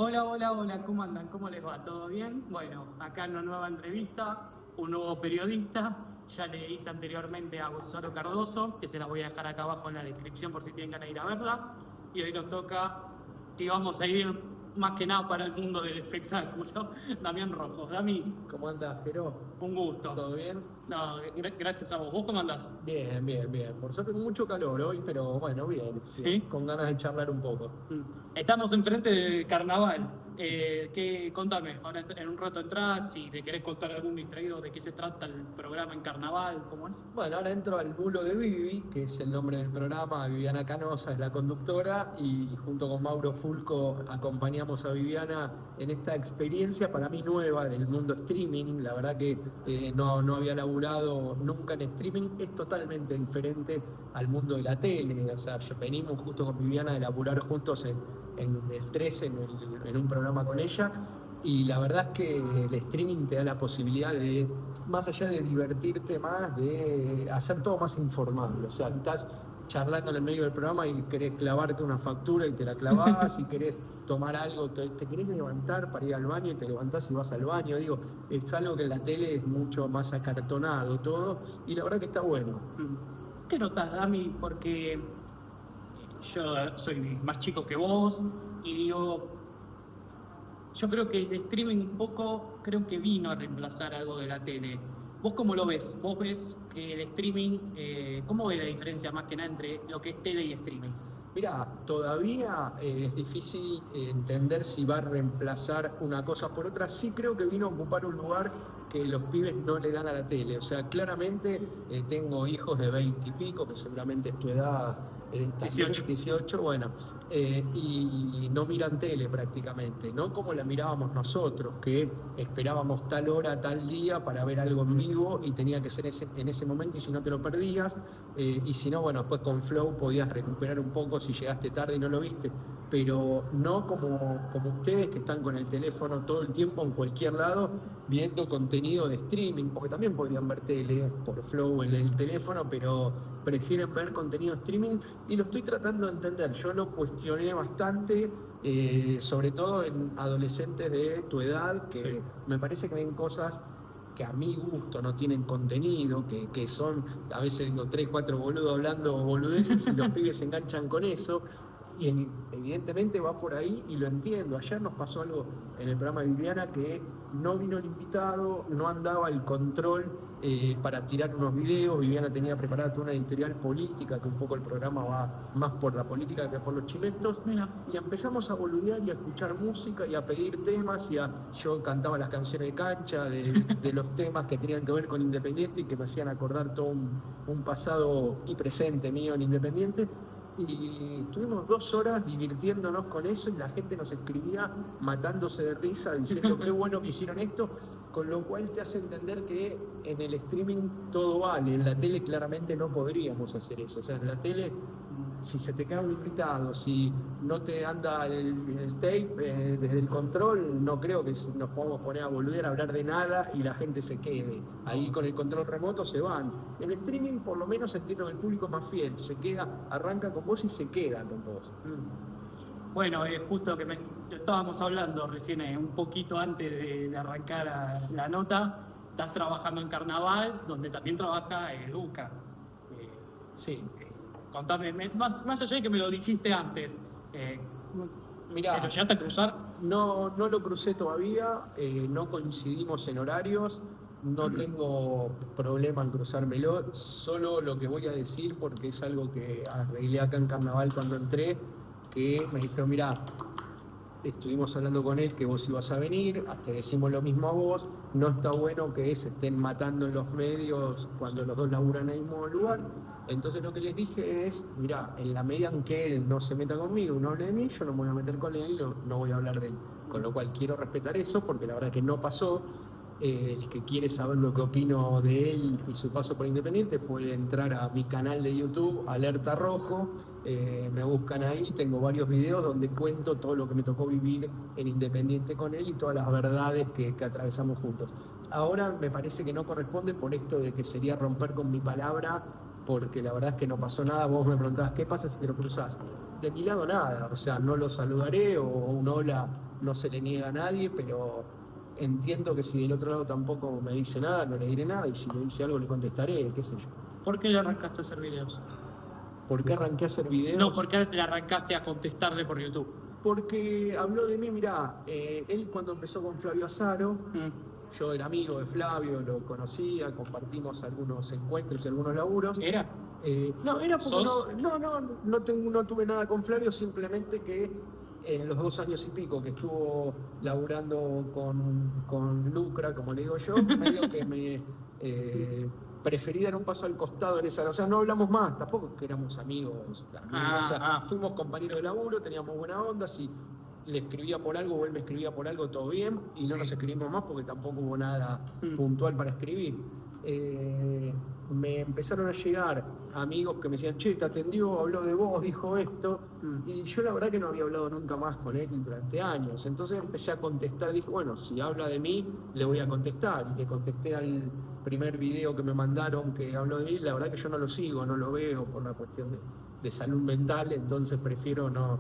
Hola, hola, hola, ¿cómo andan? ¿Cómo les va? ¿Todo bien? Bueno, acá en una nueva entrevista, un nuevo periodista. Ya le hice anteriormente a Gonzalo Cardoso, que se la voy a dejar acá abajo en la descripción por si tienen ganas de ir a verla. Y hoy nos toca, y vamos a ir más que nada para el mundo del espectáculo, Damián Rojo. Dami, ¿Cómo andás, Jero? un gusto. ¿Todo bien? No, gracias a vos. ¿Vos cómo andás? Bien, bien, bien. Por suerte mucho calor hoy, pero bueno, bien, bien. ¿Sí? Con ganas de charlar un poco. Estamos enfrente del carnaval. Contame, ahora en un rato entras, si te querés contar algún distraído de qué se trata el programa en carnaval, ¿cómo es? Bueno, ahora entro al bulo de Vivi, que es el nombre del programa. Viviana Canosa es la conductora y junto con Mauro Fulco acompañamos a Viviana en esta experiencia para mí nueva del mundo streaming. La verdad que no había laburado nunca en streaming. Es totalmente diferente al mundo de la tele. O sea, venimos justo con Viviana de laburar juntos en el 13, en un programa con ella. Y la verdad es que el streaming te da la posibilidad de, más allá de divertirte más, de hacer todo más informable. O sea, estás charlando en el medio del programa y querés clavarte una factura y te la clavás, si querés tomar algo, te querés levantar para ir al baño y te levantás y vas al baño. Digo, es algo que en la tele es mucho más acartonado todo y la verdad que está bueno. ¿Qué notás, Dami? Porque yo soy más chico que vos y digo, yo creo que el streaming un poco, creo que vino a reemplazar algo de la tele. ¿Vos cómo lo ves? ¿Vos ves que el streaming, cómo ves la diferencia más que nada entre lo que es tele y streaming? Mira, todavía es difícil entender si va a reemplazar una cosa por otra. Sí creo que vino a ocupar un lugar que los pibes no le dan a la tele. O sea, claramente tengo hijos de 20 y pico, que seguramente es tu edad, también 18. 18, bueno, y no miran tele prácticamente, no como la mirábamos nosotros, que esperábamos tal hora, tal día para ver algo en vivo y tenía que ser en ese momento y si no te lo perdías. Y si no, bueno, después con Flow podías recuperar un poco si llegaste tarde y no lo viste, pero no como ustedes que están con el teléfono todo el tiempo en cualquier lado viendo contenido de streaming, porque también podrían ver tele por Flow en el teléfono, pero prefieren ver contenido de streaming y lo estoy tratando de entender. Yo lo cuestioné bastante. Sobre todo en adolescentes de tu edad, que Sí. me parece que ven cosas que a mi gusto no tienen contenido, que son, a veces digo, tres, cuatro boludos hablando boludeces y los pibes se enganchan con eso. Y evidentemente va por ahí y lo entiendo. Ayer nos pasó algo en el programa de Viviana que no vino el invitado, no andaba el control para tirar unos videos. Viviana tenía preparada toda una editorial política, que un poco el programa va más por la política que por los chimentos. Mira. Y empezamos a boludear y a escuchar música y a pedir temas. Yo cantaba las canciones de cancha, de los temas que tenían que ver con Independiente y que me hacían acordar todo un pasado y presente mío en Independiente. Y estuvimos 2 horas divirtiéndonos con eso y la gente nos escribía matándose de risa, diciendo qué bueno que hicieron esto, con lo cual te hace entender que en el streaming todo vale, en la tele claramente no podríamos hacer eso. O sea, en la tele, si se te cae un invitado, si no te anda el tape desde el control, no creo que nos podamos poner a volver a hablar de nada y la gente se quede. Ahí con el control remoto se van. En streaming por lo menos entiendo que el público es más fiel, se queda, arranca con vos y se queda con vos. Bueno, justo que lo estábamos hablando recién, un poquito antes de arrancar la nota, estás trabajando en Carnaval, donde también trabaja Luca. Eh, Sí. Contame, más allá de que me lo dijiste antes, Mirá, ¿lo llegaste a cruzar? no lo crucé todavía, no coincidimos en horarios, no tengo problema en cruzármelo, solo lo que voy a decir, porque es algo que arreglé acá en Carnaval cuando entré, que me dijeron, mirá, estuvimos hablando con él que vos ibas a venir, te decimos lo mismo a vos, no está bueno que se estén matando en los medios cuando los dos laburan en el mismo lugar. Entonces lo que les dije es, mirá, en la medida en que él no se meta conmigo, no hable de mí, yo no me voy a meter con él, no voy a hablar de él. Con lo cual quiero respetar eso, porque la verdad que no pasó. El que quiere saber lo que opino de él y su paso por Independiente puede entrar a mi canal de YouTube, Alerta Rojo, me buscan ahí, tengo varios videos donde cuento todo lo que me tocó vivir en Independiente con él y todas las verdades que atravesamos juntos. Ahora me parece que no corresponde por esto de que sería romper con mi palabra, porque la verdad es que no pasó nada. Vos me preguntabas, ¿qué pasa si te lo cruzás? de mi lado nada, o sea, no lo saludaré o un hola no se le niega a nadie, pero entiendo que si del otro lado tampoco me dice nada, no le diré nada y si me dice algo le contestaré, qué sé yo. ¿Por qué le arrancaste a hacer videos? ¿Por qué arranqué a hacer videos? No, ¿por qué le arrancaste a contestarle por YouTube? Porque habló de mí, mirá, él cuando empezó con Flavio Azaro, yo era amigo de Flavio, lo conocía, compartimos algunos encuentros y algunos laburos. ¿Era? No, era porque ¿Sos? no tuve nada con Flavio, simplemente que en los 2 años y pico que estuvo laburando con Lucra, como le digo yo, medio que me preferí dar un paso al costado en esa. O sea, no hablamos más, tampoco es que éramos amigos. O sea, fuimos compañeros de laburo, teníamos buena onda, si le escribía por algo o él me escribía por algo, todo bien, y no nos escribimos más porque tampoco hubo nada puntual para escribir. Me empezaron a llegar amigos que me decían, che, te atendió, habló de vos, dijo esto, y yo la verdad que no había hablado nunca más con él durante años. Entonces empecé a contestar, dije, bueno, si habla de mí, le voy a contestar. Y le contesté al primer video que me mandaron que habló de él. La verdad que yo no lo sigo, no lo veo por una cuestión de salud mental, entonces prefiero no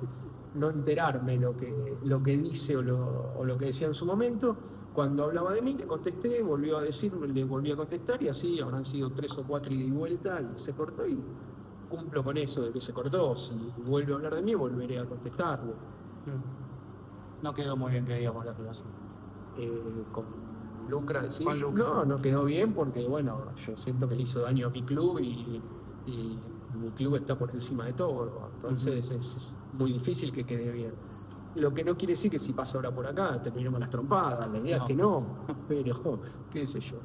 enterarme lo que dice o lo que decía en su momento. Cuando hablaba de mí, le contesté, volvió a decir, le volví a contestar y así habrán sido 3 o 4 ida y vuelta y se cortó y cumplo con eso de que se cortó. Si vuelve a hablar de mí, volveré a contestarle. No quedó muy bien que digamos la relación. Con Lucra decís, Con Lucra. no quedó bien porque bueno, yo siento que le hizo daño a mi club y mi club está por encima de todo, entonces es muy difícil que quede bien. Lo que no quiere decir que si pasa ahora por acá terminemos las trompadas, la idea es que no, pero qué sé yo.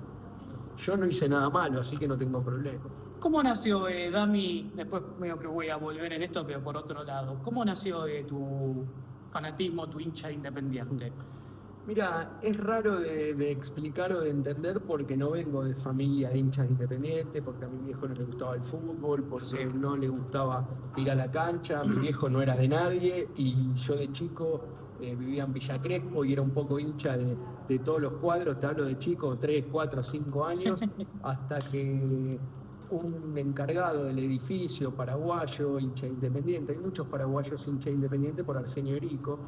Yo no hice nada malo, así que no tengo problema. ¿Cómo nació, Dami? Después medio que voy a volver en esto, pero por otro lado. ¿Cómo nació tu fanatismo, tu hincha de Independiente? Mira, es raro de explicar o de entender porque no vengo de familia de hinchas de Independiente, porque a mi viejo no le gustaba el fútbol, porque no le gustaba ir a la cancha, mi viejo no era de nadie y yo de chico vivía en Villa Crespo y era un poco hincha de todos los cuadros, te hablo de chico, 3, 4, 5 años, hasta que un encargado del edificio paraguayo, hincha Independiente, hay muchos paraguayos hincha Independiente por Arsenio Erico,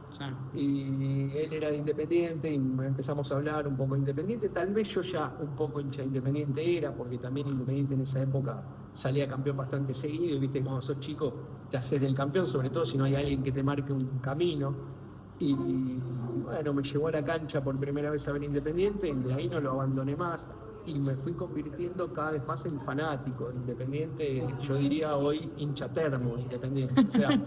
y él era de Independiente y empezamos a hablar un poco de Independiente, tal vez yo ya un poco hincha Independiente era, porque también Independiente en esa época salía campeón bastante seguido, y viste cuando sos chico te haces del campeón, sobre todo si no hay alguien que te marque un camino, y bueno, me llevó a la cancha por primera vez a ver Independiente y de ahí no lo abandoné más. Y me fui convirtiendo cada vez más en fanático de Independiente, yo diría hoy hincha termo de Independiente, o sea,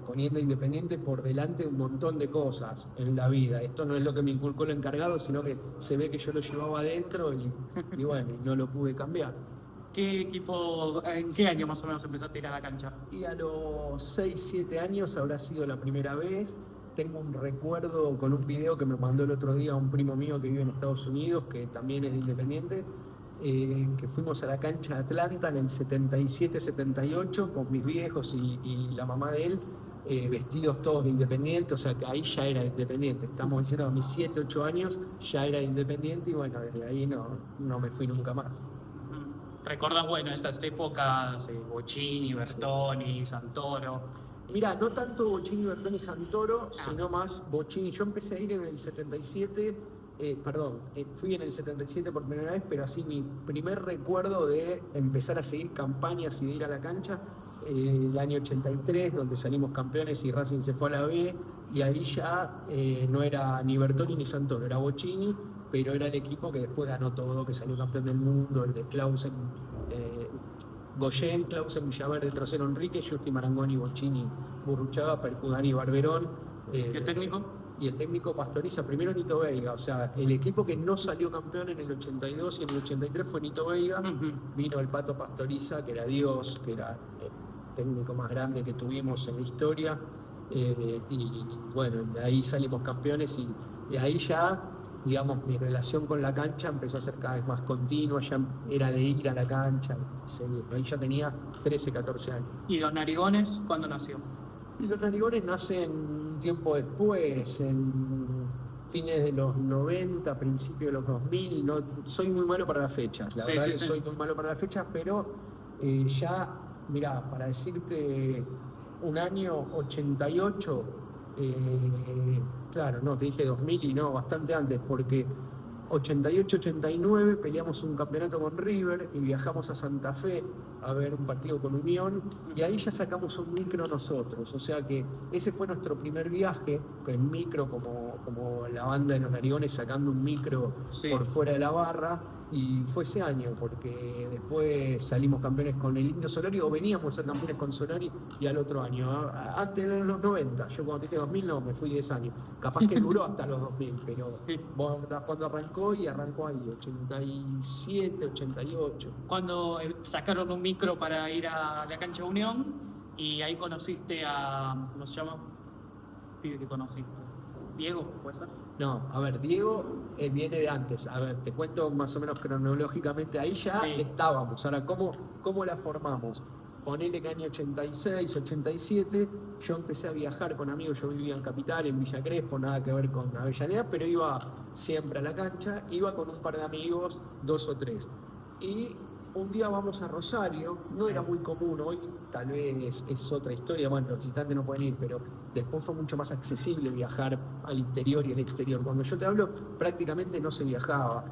poniendo Independiente por delante un montón de cosas en la vida. Esto no es lo que me inculcó el encargado, sino que se ve que yo lo llevaba adentro y bueno, no lo pude cambiar. ¿Qué equipo, en qué año más o menos empezaste a ir a la cancha? Y a los 6, 7 años habrá sido la primera vez. Tengo un recuerdo con un video que me mandó el otro día un primo mío que vive en Estados Unidos, que también es de Independiente, que fuimos a la cancha de Atlanta en el 77-78 con mis viejos y la mamá de él, vestidos todos de Independiente, o sea que ahí ya era Independiente. Estamos diciendo a mis 7, 8 años ya era Independiente y bueno, desde ahí no me fui nunca más. ¿Recordás, bueno, esas épocas, Bocini, Bertoni, Santoro? Mira, no tanto Bocini, Bertoni y Santoro, sino más Bocini. Yo empecé a ir en el 77, fui en el 77 por primera vez, pero así mi primer recuerdo de empezar a seguir campañas y de ir a la cancha, el año 83, donde salimos campeones y Racing se fue a la B, y ahí ya no era ni Bertoni ni Santoro, era Bocini, pero era el equipo que después ganó todo, que salió campeón del mundo, el de Clausen, Goyen, Clausen, Villaverde, Trocero, Enrique, Justi, Marangoni, Bocini, Burruchaga, Percudani, Barberón. ¿Y el técnico? Y el técnico Pastoriza, primero Nito Veiga, o sea, el equipo que no salió campeón en el 82 y en el 83 fue Nito Veiga, vino el Pato Pastoriza, que era Dios, que era el técnico más grande que tuvimos en la historia, y bueno, de ahí salimos campeones y ahí ya, digamos, mi relación con la cancha empezó a ser cada vez más continua, ya era de ir a la cancha y seguir. Ahí ya tenía 13, 14 años. ¿Y los Narigones cuándo nació? Y los Narigones nacen un tiempo después, en fines de los 90, principios de los 2000. No, soy muy malo para las fechas, la verdad que soy muy malo para las fechas, pero ya, mirá, para decirte, un año 88, claro, no, te dije 2000 y no, bastante antes, porque 88-89 peleamos un campeonato con River y viajamos a Santa Fe a ver un partido con Unión y ahí ya sacamos un micro nosotros, o sea que ese fue nuestro primer viaje en micro, como la banda de los Narigones sacando un micro Sí. por fuera de la barra, y fue ese año porque después salimos campeones con el Indio Solari, o veníamos a ser campeones con Solari, y al otro año, antes en los 90, yo cuando te dije 2000 no, me fui 10 años, capaz que duró hasta los 2000, pero Sí. cuando arrancó ahí, 87, 88. Cuando sacaron un micro para ir a la cancha Unión y ahí conociste a, ¿cómo se llama? Pibe que conociste. Diego, ¿puede ser? No, a ver, Diego viene de antes. A ver, te cuento más o menos cronológicamente. Ahí ya Sí. estábamos. Ahora, ¿cómo la formamos? Ponele que año 86, 87, yo empecé a viajar con amigos. Yo vivía en Capital, en Villa Crespo, nada que ver con Avellaneda, pero iba siempre a la cancha. Iba con un par de amigos, 2 o 3. Y un día vamos a Rosario, no Sí. era muy común, hoy tal vez es otra historia, bueno, los visitantes no pueden ir, pero después fue mucho más accesible viajar al interior y al exterior. Cuando yo te hablo, prácticamente no se viajaba.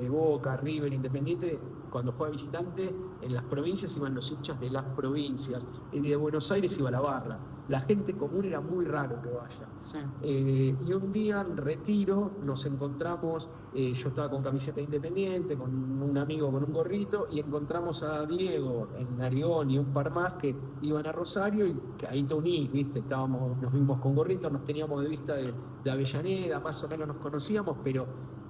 Boca, River, Independiente, cuando juega visitante, en las provincias iban los hinchas de las provincias, y de Buenos Aires iba la barra. La gente común era muy raro que vaya. Sí. Y un día en Retiro nos encontramos, yo estaba con camiseta Independiente, con un amigo con un gorrito, y encontramos a Diego, en Narigón y un par más que iban a Rosario, y que ahí te unís, ¿viste? Nos vimos con gorritos, nos teníamos de vista de Avellaneda, más o menos nos conocíamos, pero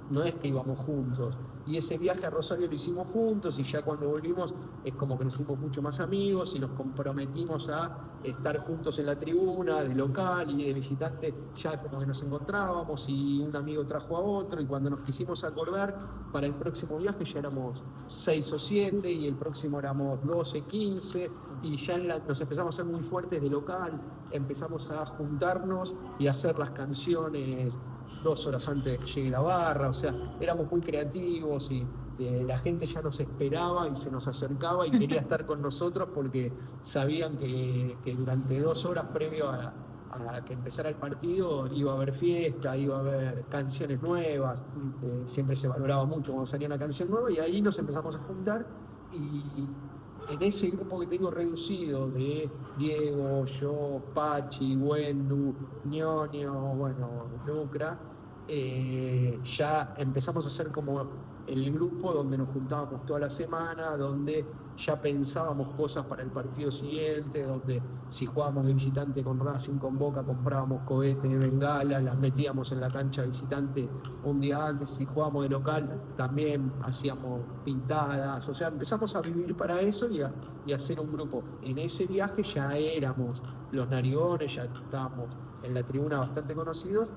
no es que íbamos juntos. Y ese viaje a Rosario lo hicimos juntos, y ya cuando volvimos es como que nos hicimos mucho más amigos y nos comprometimos a estar juntos en la tribuna, de local y de visitante, ya como que nos encontrábamos, y un amigo trajo a otro, y cuando nos quisimos acordar para el próximo viaje ya éramos 6 o 7, y el próximo éramos 12, 15, y ya nos empezamos a ser muy fuertes de local, empezamos a juntarnos y a hacer las canciones 2 horas antes de que llegue la barra, o sea, éramos muy creativos, y la gente ya nos esperaba y se nos acercaba y quería estar con nosotros porque sabían que durante 2 horas previo a que empezara el partido iba a haber fiesta, iba a haber canciones nuevas, siempre se valoraba mucho cuando salía una canción nueva, y ahí nos empezamos a juntar, y en ese grupo que tengo reducido de Diego, yo, Pachi, Wendu, Ñoño, bueno, Lucra, ya empezamos a hacer como el grupo donde nos juntábamos toda la semana, donde ya pensábamos cosas para el partido siguiente, donde si jugábamos de visitante con Racing, con Boca, comprábamos cohetes, bengalas, las metíamos en la cancha visitante un día antes. Si jugábamos de local, también hacíamos pintadas, o sea, empezamos a vivir para eso y a hacer un grupo. En ese viaje ya éramos los Narigones, ya estábamos en la tribuna bastante conocidos.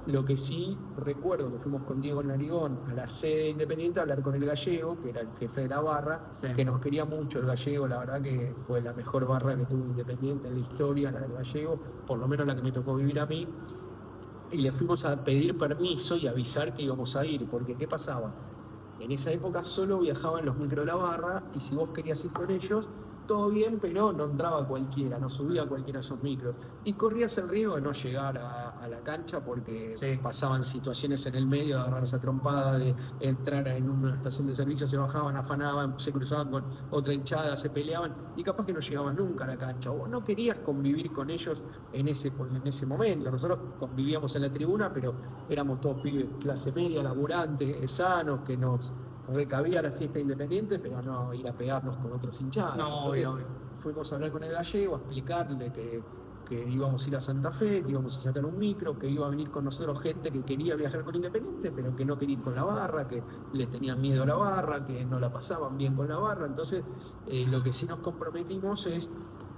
Lo que sí recuerdo que fuimos con Diego Narigón a la sede Independiente a hablar con el Gallego, que era el jefe de la barra, Sí. que nos quería mucho el Gallego. La verdad que fue la mejor barra que tuvo Independiente en la historia, la del Gallego, por lo menos la que me tocó vivir a mí. Y le fuimos a pedir permiso y avisar que íbamos a ir, porque ¿qué pasaba? En esa época solo viajaban los micro de la barra, y si vos querías ir con ellos, todo bien, pero no entraba cualquiera, no subía cualquiera a esos micros. Y corrías el riesgo de no llegar a la cancha porque Sí. pasaban situaciones en el medio, de agarrarse a trompada, de entrar en una estación de servicio, se bajaban, afanaban, se cruzaban con otra hinchada, se peleaban, y capaz que no llegabas nunca a la cancha. O no querías convivir con ellos en ese momento. Nosotros convivíamos en la tribuna, pero éramos todos pibes clase media, laburantes, sanos, que nos recabía la fiesta Independiente, pero no ir a pegarnos con otros hinchadas. No, Entonces, obvio. fuimos a hablar con el Gallego, a explicarle que íbamos a ir a Santa Fe, que íbamos a sacar un micro, que iba a venir con nosotros gente que quería viajar con Independiente, pero que no quería ir con la barra, que le tenían miedo a la barra, que no la pasaban bien con la barra. Entonces, lo que sí nos comprometimos es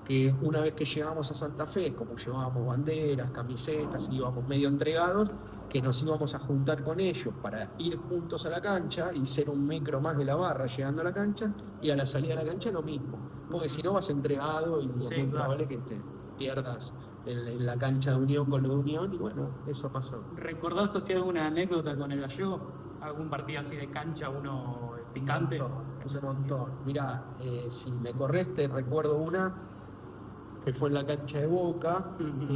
que una vez que llegamos a Santa Fe, como llevábamos banderas, camisetas, íbamos medio entregados, que nos íbamos a juntar con ellos para ir juntos a la cancha y ser un micro más de la barra llegando a la cancha, y a la salida de la cancha lo mismo, porque si no vas entregado y es Sí, muy claro. probable que te pierdas en la cancha de Unión con lo de Unión, y bueno, eso pasó. ¿Recordás así alguna anécdota con el Gallego? ¿Algún partido así de cancha, uno picante? Un montón. Mirá, si me corres te recuerdo una que fue en la cancha de Boca. Ujú.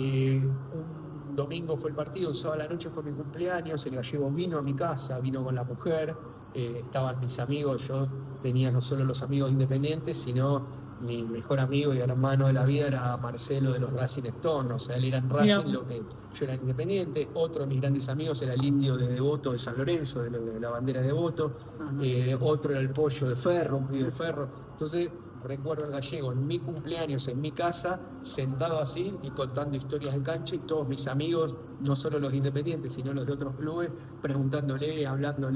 Un domingo fue el partido, un sábado a la noche fue mi cumpleaños, el gallego vino a mi casa, vino con la mujer, estaban mis amigos, yo tenía no solo los amigos independientes, sino mi mejor amigo y hermano de la vida era Marcelo de los Racing Stone, o sea, él era en Mira. Racing, lo que yo era independiente. Otro de mis grandes amigos era el Indio de Devoto de San Lorenzo, de la bandera de Devoto. Ajá. Otro era el Pollo de Ferro, un pibe de Ferro. Entonces recuerdo al gallego en mi cumpleaños, en mi casa, sentado así y contando historias de cancha, y todos mis amigos, no solo los independientes, sino los de otros clubes, preguntándole, hablando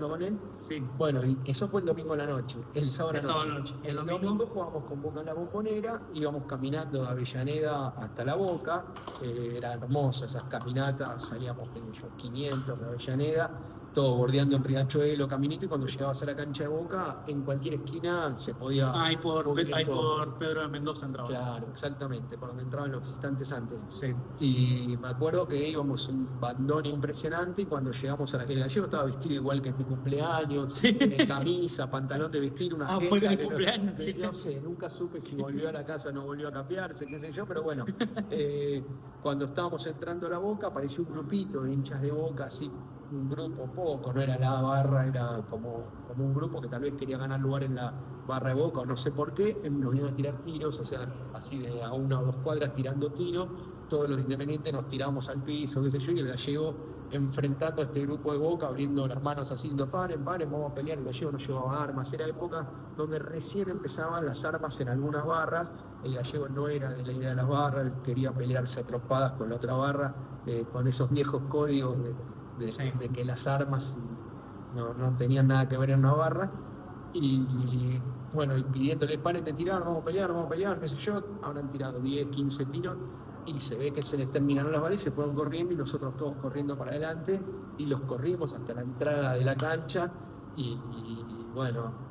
con él. Sí. Bueno, y eso fue el domingo a la noche, el sábado a El la sábado noche. a la noche. El El domingo domingo jugábamos con Boca en la Bombonera, íbamos caminando de Avellaneda hasta la Boca, era hermoso esas caminatas, salíamos qué sé yo, 500 de Avellaneda, todo bordeando el riachuelo, caminito, y cuando llegabas a la cancha de Boca, en cualquier esquina se podía... Ahí por todo. Pedro de Mendoza entraba. Claro, exactamente, por donde entraban los visitantes antes. Sí. Y me acuerdo que íbamos un bandón impresionante, y cuando llegamos a la... El gallego estaba vestido igual que en mi cumpleaños, Sí. Camisa, pantalón de vestir, una Ah, jeta fue de mi que cumpleaños. no sé, nunca supe si volvió a la casa o no volvió a cambiarse, qué sé yo, pero bueno, cuando estábamos entrando a la Boca apareció un grupito de hinchas de Boca, así, un grupo poco, no era la barra, era como un grupo que tal vez quería ganar lugar en la barra de Boca, o no sé por qué, nos iban a tirar tiros, o sea, así de a 1 o 2 cuadras tirando tiros, todos los independientes nos tiramos al piso, qué sé yo, y el gallego enfrentando a este grupo de Boca, abriendo las manos así, diciendo, paren, vamos a pelear. El gallego no llevaba armas, era época donde recién empezaban las armas en algunas barras. El gallego no era de la idea de las barras, él quería pelearse a trompadas con la otra barra, con esos viejos códigos Sí. de que las armas no tenían nada que ver en una barra. Y bueno, y pidiéndole, paren de tirar, vamos a pelear, qué sé yo, habrán tirado 10, 15 tiros, y se ve que se les terminaron las balas y se fueron corriendo, y nosotros todos corriendo para adelante, y los corrimos hasta la entrada de la cancha, y bueno,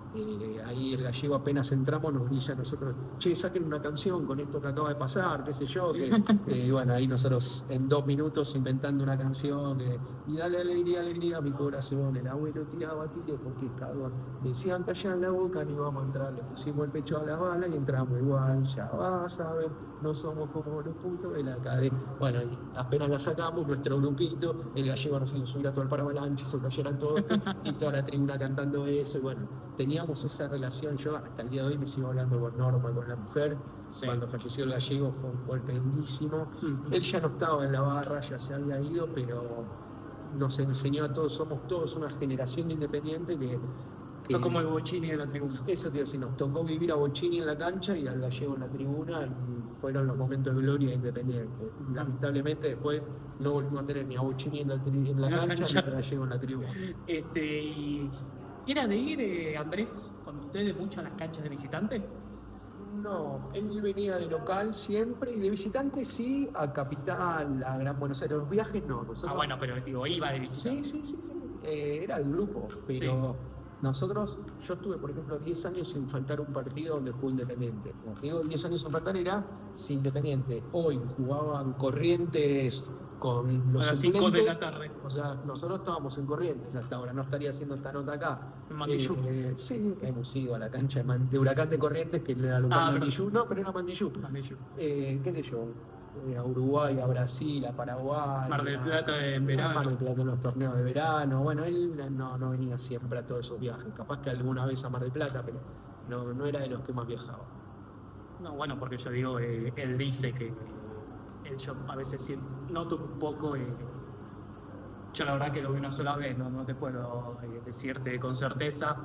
ahí el gallego apenas entramos nos dice a nosotros, che, saquen una canción con esto que acaba de pasar, qué sé yo, que bueno, ahí nosotros en 2 minutos inventando una canción, y dale alegría a mi corazón, el abuelo tiraba tiro porque es cagón, decían callar en la boca, ni vamos a entrar, le pusimos el pecho a la bala y entramos igual, ya vas a ver, no somos como los putos de la cadena. Bueno, y apenas la sacamos, nuestro grupito, el gallego nos hizo subir a todo el paravalanche, se cayeron todos, y toda la tribuna cantando eso, y bueno, teníamos esa relación. Yo hasta el día de hoy me sigo hablando con Norma, con la mujer. Sí. Cuando falleció el gallego fue un golpe durísimo. Ujú. Él ya no estaba en la barra, ya se había ido, pero nos enseñó a todos, somos todos una generación de independientes que Fue como el Bochini de la tribuna. eso te iba a decir, nos tocó vivir a Bochini en la cancha y al gallego en la tribuna, y fueron los momentos de gloria de Independiente. Lamentablemente después no volvimos a tener ni a Bochini en la cancha, ni al gallego en la tribuna. Y ¿era de ir, Andrés, con ustedes mucho a las canchas de visitante? No, él venía de local siempre, y de visitante sí, a Capital, a Gran Buenos Aires. Los viajes no. Nosotros... Ah, bueno, pero digo, iba de visitante. Sí. Era del grupo, pero nosotros, yo estuve, por ejemplo, 10 años sin faltar un partido donde jugó Independiente. Como digo, 10 años sin faltar era sin Independiente. Hoy jugaban Corrientes con los A las 5 de suplentes. la tarde. O sea, nosotros estábamos en Corrientes hasta ahora, no estaría haciendo esta nota acá. En Mandillú. Sí, hemos ido a la cancha de Huracán de Corrientes, que era local Mandillú. No, pero era Mandillú. Qué sé yo, a Uruguay, a Brasil, a Paraguay. Mar del Plata en verano. Mar del Plata en los torneos de verano. Bueno, él no venía siempre a todos esos viajes. Capaz que alguna vez a Mar del Plata, pero no era de los que más viajaba. No, bueno, porque yo digo, él dice que yo a veces noto un poco, yo la verdad que lo vi una sola vez, no te puedo decirte con certeza,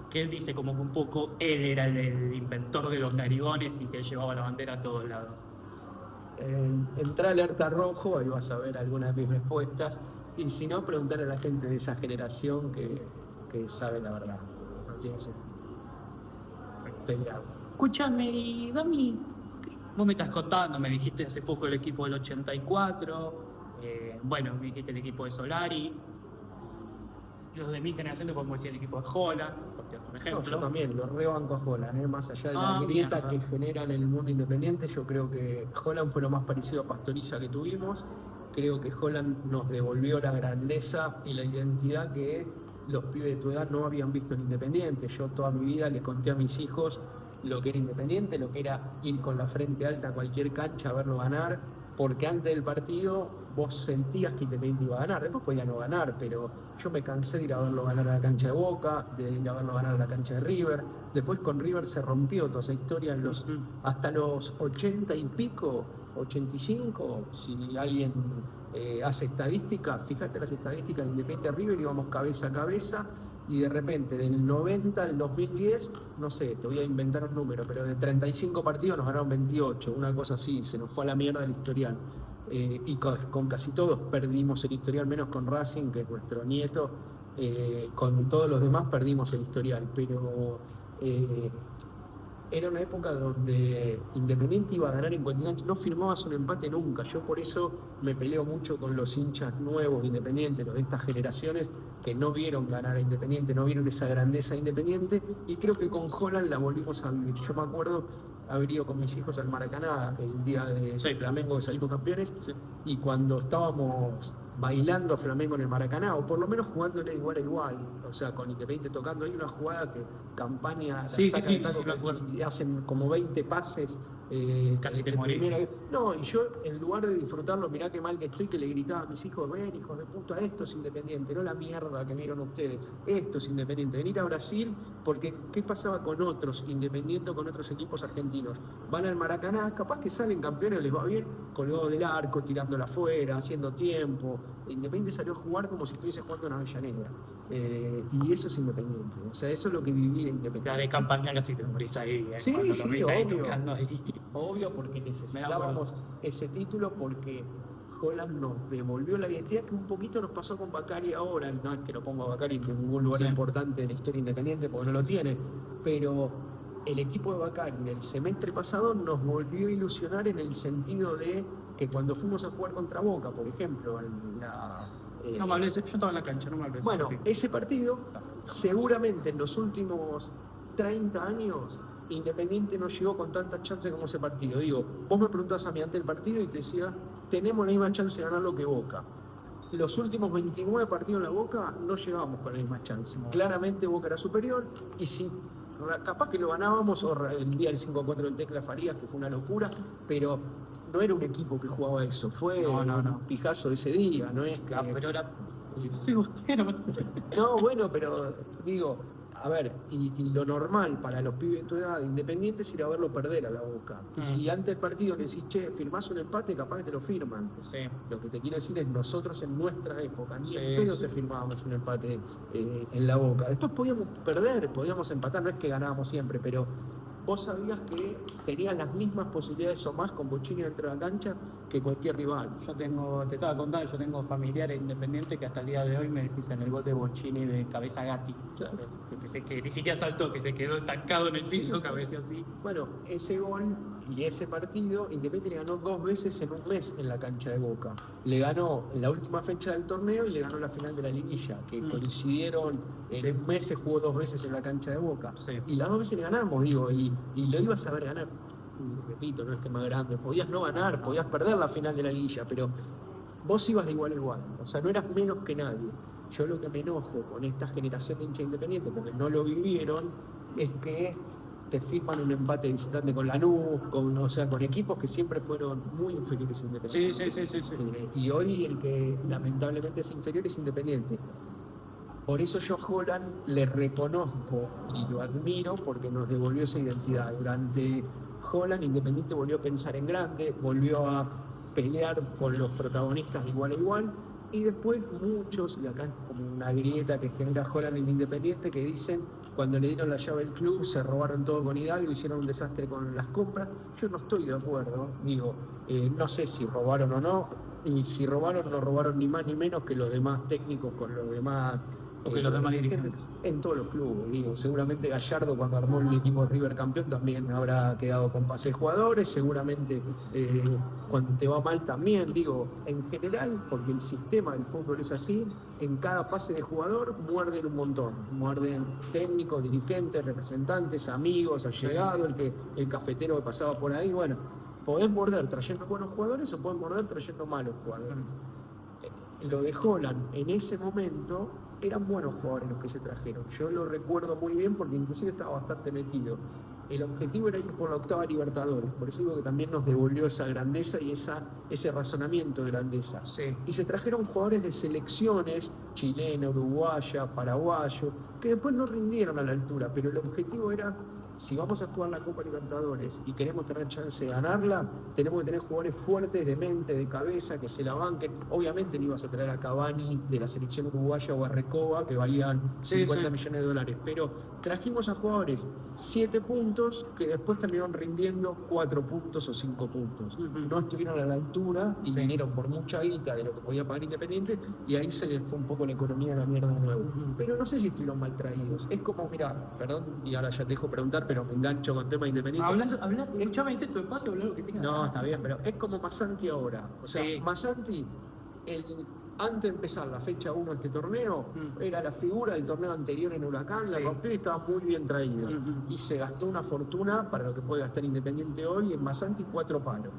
que él dice como que un poco él era el inventor de los narigones y que él llevaba la bandera a todos lados. Entrá a Alerta Rojo, ahí vas a ver algunas de mis respuestas, y si no, preguntar a la gente de esa generación que sabe la verdad. No tiene sentido pelear. Escúchame, y Dami, vos me estás contando, me dijiste hace poco el equipo del 84, bueno, me dijiste el equipo de Solari, los de mi generación te podemos decir el equipo de Holland, por No, ejemplo. yo también, lo rebanco a Holland, más allá de la grieta mierda. que generan en el mundo independiente. Yo creo que Holland fue lo más parecido a Pastoriza que tuvimos. Creo que Holland nos devolvió la grandeza y la identidad que los pibes de tu edad no habían visto en Independiente. Yo toda mi vida le conté a mis hijos lo que era Independiente, lo que era ir con la frente alta a cualquier cancha a verlo ganar, porque antes del partido vos sentías que Independiente iba a ganar, después podía no ganar, pero yo me cansé de ir a verlo ganar a la cancha de Boca, de ir a verlo ganar a la cancha de River, después con River se rompió toda esa historia hasta los 80 y pico, 85, si alguien hace estadística, fíjate las estadísticas de Independiente River, íbamos cabeza a cabeza, y de repente del 90 al 2010, no sé, te voy a inventar un número, pero de 35 partidos nos ganaron 28, una cosa así, se nos fue a la mierda el historial. Y con casi todos perdimos el historial, menos con Racing, que es nuestro nieto, con todos los demás perdimos el historial, pero era una época donde Independiente iba a ganar en cualquier cancha, no firmabas un empate nunca. Yo por eso me peleo mucho con los hinchas nuevos de Independiente, los de estas generaciones que no vieron ganar a Independiente, no vieron esa grandeza de Independiente, y creo que con Holland la volvimos a vivir. Yo me acuerdo haber ido con mis hijos al Maracaná el día de Flamengo que salimos campeones, y cuando estábamos bailando a Flamengo en el Maracaná, o por lo menos jugándole de igual a igual, o sea, con Independiente tocando, hay una jugada que Campaña la saca de taco y hacen como 20 pases. Casi te morí. No, y yo en lugar de disfrutarlo, mirá qué mal que estoy, que le gritaba a mis hijos, ven hijos de puta, esto es Independiente, no la mierda que vieron ustedes, esto es Independiente, venir a Brasil, porque ¿qué pasaba con otros Independientes, con otros equipos argentinos? Van al Maracaná, capaz que salen campeones, les va bien, colgados del arco, tirándola afuera, haciendo tiempo. Independiente salió a jugar como si estuviese jugando en Avellaneda, y eso es Independiente, o sea, eso es lo que vivía Independiente. La de Campaña casi te morís ahí, sí, sí, obvio. Obvio, porque necesitábamos ese título, porque Holland nos devolvió la identidad que un poquito nos pasó con Bacari ahora. No es que lo ponga Bacari en ningún lugar importante en la historia Independiente, porque no lo tiene, pero el equipo de Bacari del semestre pasado nos volvió a ilusionar en el sentido de que cuando fuimos a jugar contra Boca, por ejemplo, no me hables, yo estaba en la cancha, no me hables. Bueno, ese partido, seguramente en los últimos 30 años, Independiente no llegó con tantas chances como ese partido. Digo, vos me preguntás a mí ante el partido y te decía, tenemos la misma chance de ganarlo que Boca. Los últimos 29 partidos en la Boca no llegábamos con la misma chance. Claramente Boca era superior, y si capaz que lo ganábamos, o el día del 5-4 del Tecla Farías, que fue una locura, pero no era un equipo que jugaba eso, fue un pijazo de ese día, no es que... pero era... Sí, usted no... No, bueno, pero digo... A ver, y lo normal para los pibes de tu edad, Independiente, es ir a verlo perder a la Boca. Y si antes del partido le decís, che, firmás un empate, capaz que te lo firman. Sí. Lo que te quiero decir es, nosotros en nuestra época, ni en pedo te firmábamos un empate en la Boca. Después podíamos perder, podíamos empatar, no es que ganábamos siempre, pero vos sabías que tenían las mismas posibilidades o más con Bochini dentro de la cancha que cualquier rival. Te estaba contando, yo tengo familiares Independientes que hasta el día de hoy me dicen el gol de Bochini de cabeza Gatti. Claro. Que ni siquiera saltó, que se quedó estancado en el piso, cabeza así. Bueno, ese gol y ese partido, Independiente le ganó 2 veces en un mes en la cancha de Boca. Le ganó en la última fecha del torneo y le ganó la final de la liguilla, que coincidieron, en un mes se jugó 2 veces en la cancha de Boca. Sí. Y las 2 veces le ganamos, digo, y lo ibas a ver ganar. Y repito, no es que más grande, podías no ganar, podías perder la final de la liguilla, pero vos ibas de igual a igual, o sea, no eras menos que nadie. Yo lo que me enojo con esta generación de hinchas Independientes, porque no lo vivieron, es que te firman un empate de visitante con Lanús, o sea, con equipos que siempre fueron muy inferiores a Independiente. Sí. Y hoy el que lamentablemente es inferior es Independiente. Por eso yo a Holland le reconozco y lo admiro, porque nos devolvió esa identidad. Durante Holland, Independiente volvió a pensar en grande, volvió a pelear con los protagonistas igual a igual, y después muchos, y acá es como una grieta que genera Holland en Independiente, que dicen, cuando le dieron la llave del club, se robaron todo con Hidalgo, hicieron un desastre con las compras. Yo no estoy de acuerdo, digo, no sé si robaron o no, y si robaron, no robaron ni más ni menos que los demás técnicos con los demás... Porque los demás dirigentes. En todos los clubes, digo, seguramente Gallardo cuando armó el equipo River campeón también habrá quedado con pase de jugadores, seguramente cuando te va mal también, digo, en general, porque el sistema del fútbol es así, en cada pase de jugador muerden un montón, muerden técnicos, dirigentes, representantes, amigos, allegados, el cafetero que pasaba por ahí, bueno, podés morder trayendo buenos jugadores o podés morder trayendo malos jugadores. Lo de Holland en ese momento eran buenos jugadores los que se trajeron. Yo lo recuerdo muy bien porque inclusive estaba bastante metido. el objetivo era ir por la octava Libertadores, por eso digo que también nos devolvió esa grandeza y ese razonamiento de grandeza. Sí. Y se trajeron jugadores de selecciones, chilena, uruguaya, paraguayo, que después no rindieron a la altura, pero el objetivo era, si vamos a jugar la Copa Libertadores y queremos tener chance de ganarla, tenemos que tener jugadores fuertes de mente, de cabeza, que se la banquen. Obviamente no ibas a traer a Cavani de la selección uruguaya o a Recoba, que valían 50 millones de dólares, pero trajimos a jugadores 7 puntos que después terminaron rindiendo 4 puntos o 5 puntos. No estuvieron a la altura y vinieron por mucha guita de lo que podía pagar Independiente, y ahí se les fue un poco la economía a la mierda de nuevo. Pero no sé si estuvieron mal traídos. Es como, mira, perdón, y ahora ya te dejo preguntar, pero me engancho con tema Independiente. Escuchame, tu espacio, hablar lo que tengas. No, está bien, pero es como Masanti ahora. O sea, Masanti, antes de empezar la fecha 1 de este torneo, era la figura del torneo anterior en Huracán, la rompió y estaba muy bien traído. Y se gastó una fortuna para lo que puede gastar Independiente hoy en Masanti, 4 palos.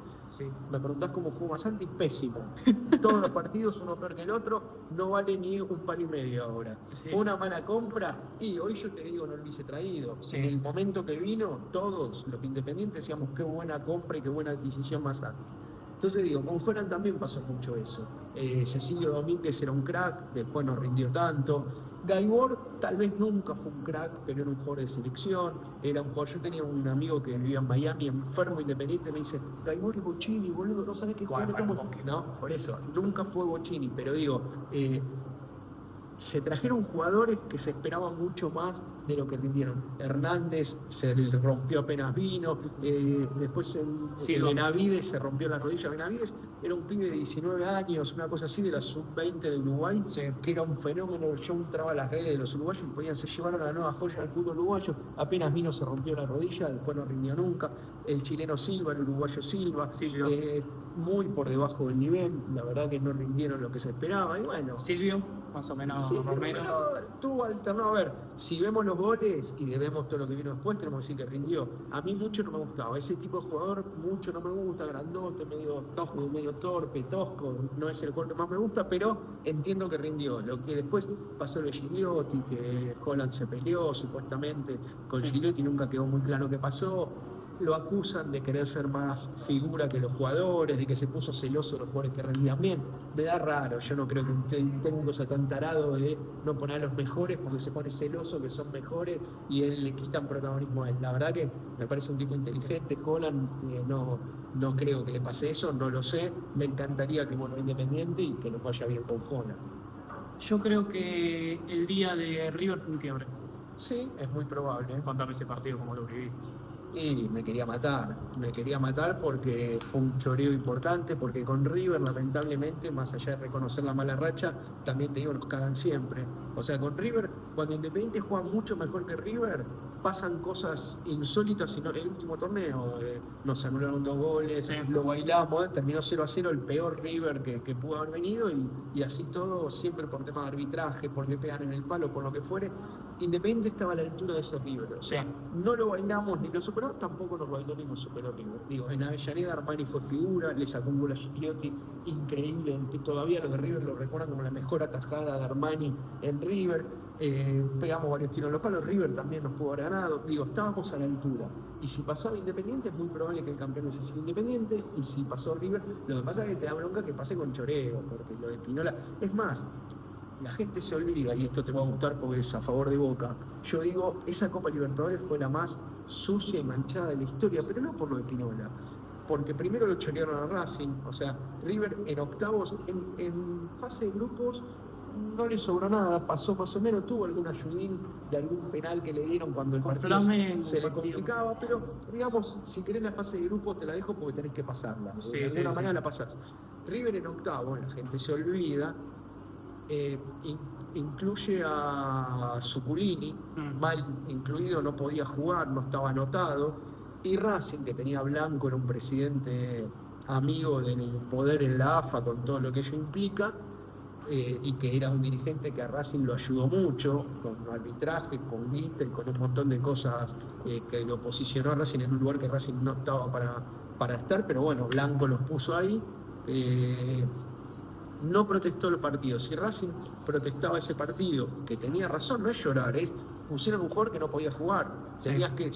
Me preguntás cómo jugó Masanti, pésimo. Todos los partidos, uno peor que el otro, no vale ni un palo y medio ahora. Fue una mala compra y hoy yo te digo, no lo hubiese traído. En el momento que vino, todos los independientes decíamos qué buena compra y qué buena adquisición Masanti. Entonces digo, con Holland también pasó mucho eso. Cecilio Domínguez era un crack, después no rindió tanto. Gaibor tal vez nunca fue un crack, pero era un jugador de selección, era un jugador. Yo tenía un amigo que vivía en Miami, enfermo, Independiente, me dice, Gaibor y Bocini, boludo, no sabés qué jugador. No, por eso, nunca fue Bocini, pero digo, se trajeron jugadores que se esperaban mucho más de lo que rindieron. Hernández se le rompió apenas vino, después Benavides se rompió la rodilla. Benavides era un pibe de 19 años, una cosa así, de la sub-20 de Uruguay, que era un fenómeno. Yo entraba a las redes de los uruguayos y se llevaron a la nueva joya del fútbol uruguayo. Apenas vino se rompió la rodilla, después no rindió nunca. El chileno Silva, el uruguayo Silva, muy por debajo del nivel, la verdad que no rindieron lo que se esperaba. Y bueno, Silvio, más o menos. Tuvo alternado. A ver, si vemos los goles y vemos todo lo que vino después, tenemos que decir que rindió. A mí mucho no me gustaba. Ese tipo de jugador mucho no me gusta, grandote, medio torpe, tosco. No es el jugador que más me gusta, pero entiendo que rindió. Lo que después pasó de Gigliotti, que Holland se peleó supuestamente con Gigliotti, nunca quedó muy claro qué pasó. Lo acusan de querer ser más figura que los jugadores, de que se puso celoso de los jugadores que rendían bien. Me da raro, yo no creo que un técnico sea tan tarado de no poner a los mejores porque se pone celoso que son mejores y él le quitan protagonismo a él. La verdad que me parece un tipo inteligente. Holland, no creo que le pase eso, no lo sé. Me encantaría que vuelva Independiente y que nos vaya bien con Holland. Yo creo que el día de River fue un quiebre. Sí, es muy probable. Contame ese partido como lo viviste. Y me quería matar porque fue un choreo importante, porque con River lamentablemente, más allá de reconocer la mala racha, también te digo, nos cagan siempre. O sea, con River, cuando Independiente juega mucho mejor que River, pasan cosas insólitas. El último torneo nos anularon 2 goles, lo bailamos, terminó 0-0, el peor River que pudo haber venido, y así todo, siempre por tema de arbitraje, porque pegan en el palo, por lo que fuere. Independiente estaba a la altura de ese River. O sea, no lo bailamos ni lo superó, tampoco nos bailó ni nos superó River. Digo, en Avellaneda Armani fue figura, le sacó un gol a Gigliotti increíble. Todavía los de River lo recuerdan como la mejor atajada de Armani en River. Pegamos varios tiros en los palos. River también nos pudo haber ganado. Digo, estábamos a la altura. Y si pasaba Independiente, es muy probable que el campeón hubiese sido Independiente. Y si pasó River, lo que pasa es que te da bronca que pase con choreo, porque lo de Pinola. Es más, la gente se olvida, y esto te va a gustar porque es a favor de Boca. Yo digo, esa Copa Libertadores fue la más sucia y manchada de la historia, pero no por lo de Pinola, porque primero lo chorearon a Racing. O sea, River en octavos, en fase de grupos, no le sobró nada, pasó más o menos, tuvo algún ayudín de algún penal que le dieron cuando el partido se le complicaba, pero digamos, si querés la fase de grupos te la dejo porque tenés que pasarla, de alguna manera la pasás. River en octavos, la gente se olvida. Incluye a Zuculini, mal incluido, no podía jugar, no estaba anotado, y Racing, que tenía a Blanco, era un presidente amigo del poder en la AFA con todo lo que ello implica, y que era un dirigente que a Racing lo ayudó mucho con arbitraje, con guita y con un montón de cosas, que lo posicionó a Racing en un lugar que Racing no estaba para estar, pero bueno, Blanco los puso ahí. No protestó el partido. Si Racing protestaba ese partido, que tenía razón, no es llorar, es pusieron un jugador que no podía jugar. Sí. Tenías que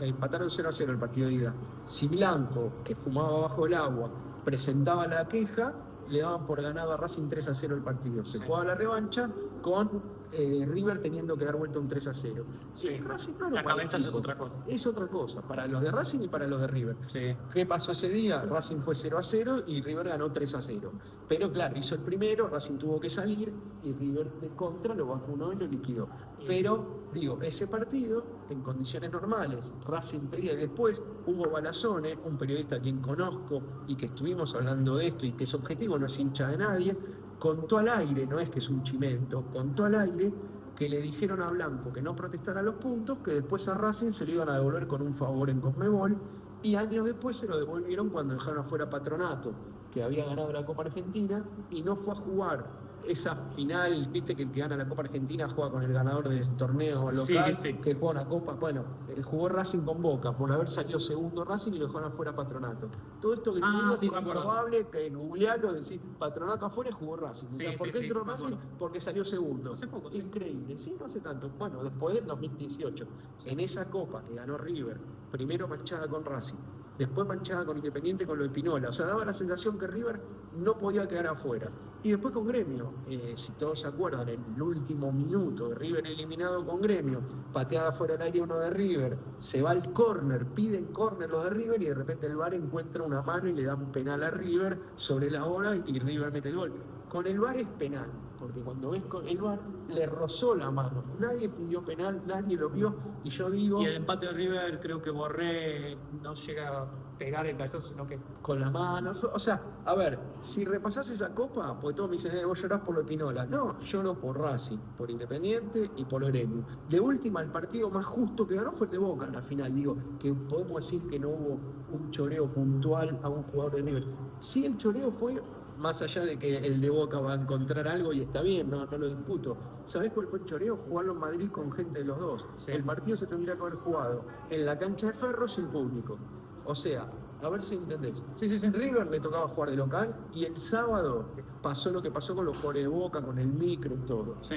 empataron 0-0 el partido de ida. Si Blanco, que fumaba bajo el agua, presentaba la queja, le daban por ganado a Racing 3-0 el partido. Se Sí. jugaba la revancha con River teniendo que dar vuelta un 3-0. Sí. Y Racing no era La un mal cabeza ya es equipo. otra cosa. Es otra cosa, para los de Racing y para los de River. Sí. ¿Qué pasó ese día? Racing fue 0-0 y River ganó 3-0. Pero claro, hizo el primero, Racing tuvo que salir y River de contra lo vacunó y lo liquidó. Pero, digo, ese partido, en condiciones normales, Racing pedía, y después Hugo Balazone, un periodista a quien conozco y que estuvimos hablando de esto y que su objetivo no es hincha de nadie, contó al aire, no es que es un chimento, contó al aire que le dijeron a Blanco que no protestara los puntos, que después a Racing se lo iban a devolver con un favor en Conmebol, y años después se lo devolvieron cuando dejaron afuera Patronato, que había ganado la Copa Argentina, y no fue a jugar esa final, viste que el que gana la Copa Argentina juega con el ganador del torneo Sí, local, sí. que juega una Copa, bueno, Sí. Jugó Racing con Boca, por haber salido segundo Racing y lo dejaron afuera Patronato. Todo esto que te digo Sí, es me acuerdo. comprobable, que googlearlo, decir Patronato afuera y jugó Racing. O sea, Sí, ¿por sí, qué sí, entró me Racing? acuerdo. Porque salió segundo. Hace poco, sí. Increíble, sí, no hace tanto. Bueno, después del 2018, en esa Copa que ganó River, primero manchada con Racing, después manchada con Independiente con lo de Pinola. O sea, daba la sensación que River no podía quedar afuera. Y después con Gremio, si todos se acuerdan, en el último minuto, River eliminado con Gremio, pateada fuera del área uno de River, se va al córner, piden córner los de River y de repente el VAR encuentra una mano y le da un penal a River sobre la hora y River mete el gol. Con el VAR es penal, porque cuando ves con el VAR le rozó la mano. Nadie pidió penal, nadie lo vio y yo digo... Y el empate de River, creo que Borré no llega a pegar el cabezazo, sino que con la mano, o sea, a ver, si repasás esa copa, porque todos me dicen, vos llorás por lo de Pinola. No, lloro por Racing, por Independiente y por Gremio. De última, el partido más justo que ganó fue el de Boca en la final. Digo, que podemos decir que no hubo un choreo puntual a un jugador de River. Sí, el choreo fue, más allá de que el de Boca va a encontrar algo y está bien, no lo disputo. ¿Sabés cuál fue el choreo? Jugarlo en Madrid con gente de los dos. Sí. El partido se tendría que haber jugado en la cancha de Ferro sin público. O sea, a ver si entendés. Sí. River le tocaba jugar de local y el sábado pasó lo que pasó con los jugadores de Boca, con el micro y todo. Sí.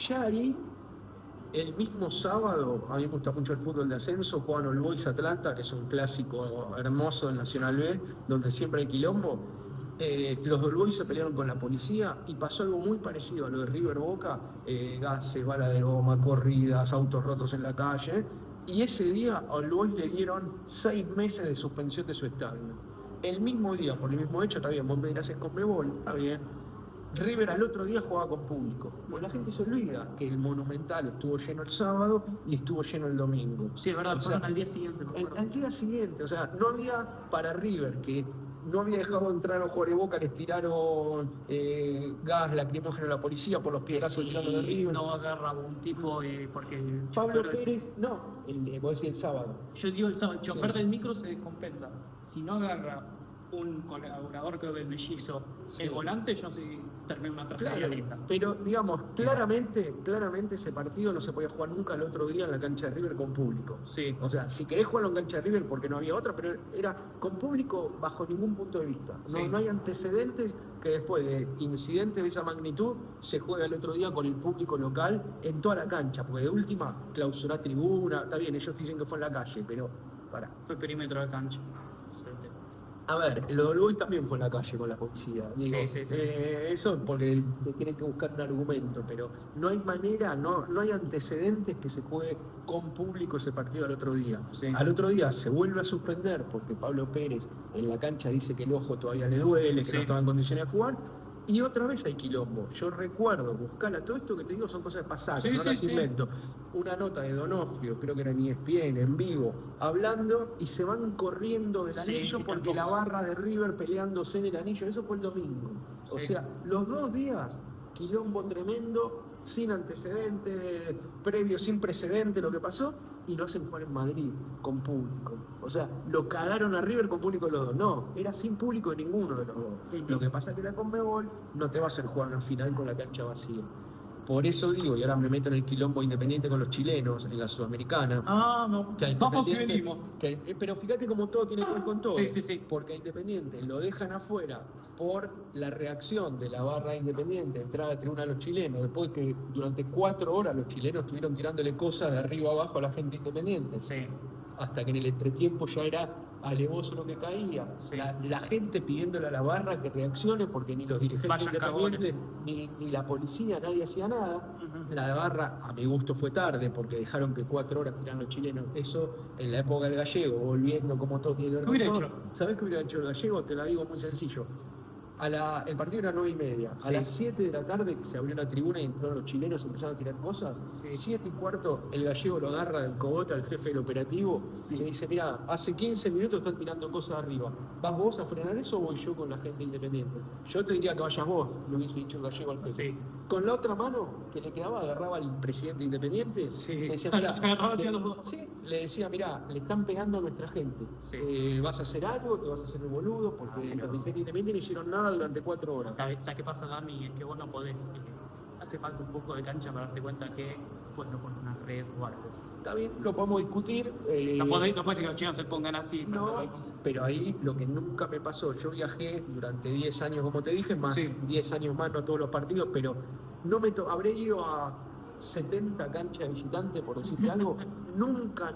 Ya ahí, el mismo sábado, a mí me gusta mucho el fútbol de ascenso, juegan All Boys Atlanta, que es un clásico hermoso del Nacional B, donde siempre hay quilombo. Los All Boys se pelearon con la policía y pasó algo muy parecido a lo de River Boca, gases, bala de goma, corridas, autos rotos en la calle. Y ese día a All Boys le dieron 6 meses de suspensión de su estadio. El mismo día, por el mismo hecho, está bien, vos me dirás en Conmebol, está bien. River al otro día jugaba con público. Pues la gente se olvida que el Monumental estuvo lleno el sábado y estuvo lleno el domingo. Sí, es verdad, O fueron sea, al día siguiente. me acuerdo. al día siguiente, o sea, no había para River, que no había dejado entrar a los jugadores de Boca, les tiraron gas lacrimógeno a la policía por los Que piedrazos si tirando de River. no agarra un tipo porque el Pablo chofer- Pérez, no, vos decís el sábado. Yo digo, el chofer Sí. del micro se descompensa. Si no agarra un colaborador, creo que el mellizo, Sí. el volante, yo sí termino una tragedia Claro, linda. pero digamos, claramente ese partido no se podía jugar nunca el otro día en la cancha de River con público. Sí. O sea, si querés jugarlo en cancha de River porque no había otra, pero era con público bajo ningún punto de vista. No, Sí. no hay antecedentes que después de incidentes de esa magnitud se juegue el otro día con el público local en toda la cancha, porque de última clausurá tribuna, está bien, ellos dicen que fue en la calle, pero pará. Fue perímetro de cancha. Sí. A ver, lo de Boys también fue en la calle con la policía. Digo, Sí. eso porque te tienen que buscar un argumento, pero no hay manera, no hay antecedentes que se juegue con público ese partido al otro día. Sí. Al otro día se vuelve a suspender porque Pablo Pérez en la cancha dice que el ojo todavía le duele, que Sí. no estaba en condiciones de jugar. Y otra vez hay quilombo. Yo recuerdo, buscarla, todo esto que te digo son cosas de pasar, Sí, no sí, las sí. invento. Una nota de Donofrio, creo que era en ESPN, en vivo, hablando y se van corriendo del Sí, anillo sí, porque con la Fox. barra de River peleándose en el anillo, eso fue el domingo. O Sí. sea, los 2 días, quilombo tremendo, sin antecedentes, previo, sin precedente lo que pasó, y lo hacen jugar en Madrid con público. O sea, lo cagaron a River con público los dos. No, era sin público de ninguno de los dos. Ujú. Lo que pasa es que la Conmebol no te va a hacer jugar una final con la cancha vacía. Por eso digo, y ahora me meto en el quilombo Independiente con los chilenos, en la Sudamericana. Ah, no. Que a Vamos y Independiente, venimos. pero fíjate cómo todo tiene que ver con todo. Sí, sí, sí. Porque a Independiente lo dejan afuera por la reacción de la barra Independiente, entrar a la tribuna a los chilenos, después que durante 4 horas los chilenos estuvieron tirándole cosas de arriba abajo a la gente Independiente. Sí. Hasta que en el entretiempo ya era alevoso lo que caía. Sí. La gente pidiéndole a la barra que reaccione porque ni los dirigentes Vayan independientes ni la policía, nadie hacía nada. Ujú. La barra, a mi gusto, fue tarde porque dejaron que 4 horas tiran los chilenos. Eso en la época del gallego, volviendo como todo tiene que ver ¿Qué hubiera con todo. hecho? ¿Sabés qué hubiera hecho el gallego? Te la digo muy sencillo. El partido era 9:30. A Sí. las 7 de la tarde que se abrió la tribuna y entraron los chilenos y empezaron a tirar cosas, Sí. 7:15 el gallego lo agarra del cogote al jefe del operativo y le dice, mira, hace 15 minutos están tirando cosas arriba. ¿Vas vos a frenar eso o voy yo con la gente independiente? Yo te diría que vayas vos, le hubiese dicho el gallego al jefe. Sí. Con la otra mano que le quedaba, agarraba al presidente independiente. Sí. Le decía, Los agarraba hacia los dos. sí, le decía, mirá, le están pegando a nuestra gente. Sí. ¿Vas a hacer algo? ¿Te vas a hacer el boludo? Porque pero- los dirigentes independientes no hicieron nada durante 4 horas. ¿Sabes qué pasa, Dami? Es que vos no podés. Hace falta un poco de cancha para darte cuenta que pues no pones una red o algo. Está bien, lo podemos discutir. No podés decir que los chinos se pongan así. No, pero ahí lo que nunca me pasó, yo viajé durante 10 años, como te dije, más Sí. 10 años más, no a todos los partidos, pero no habré ido a 70 canchas de visitantes, por decirte algo. Nunca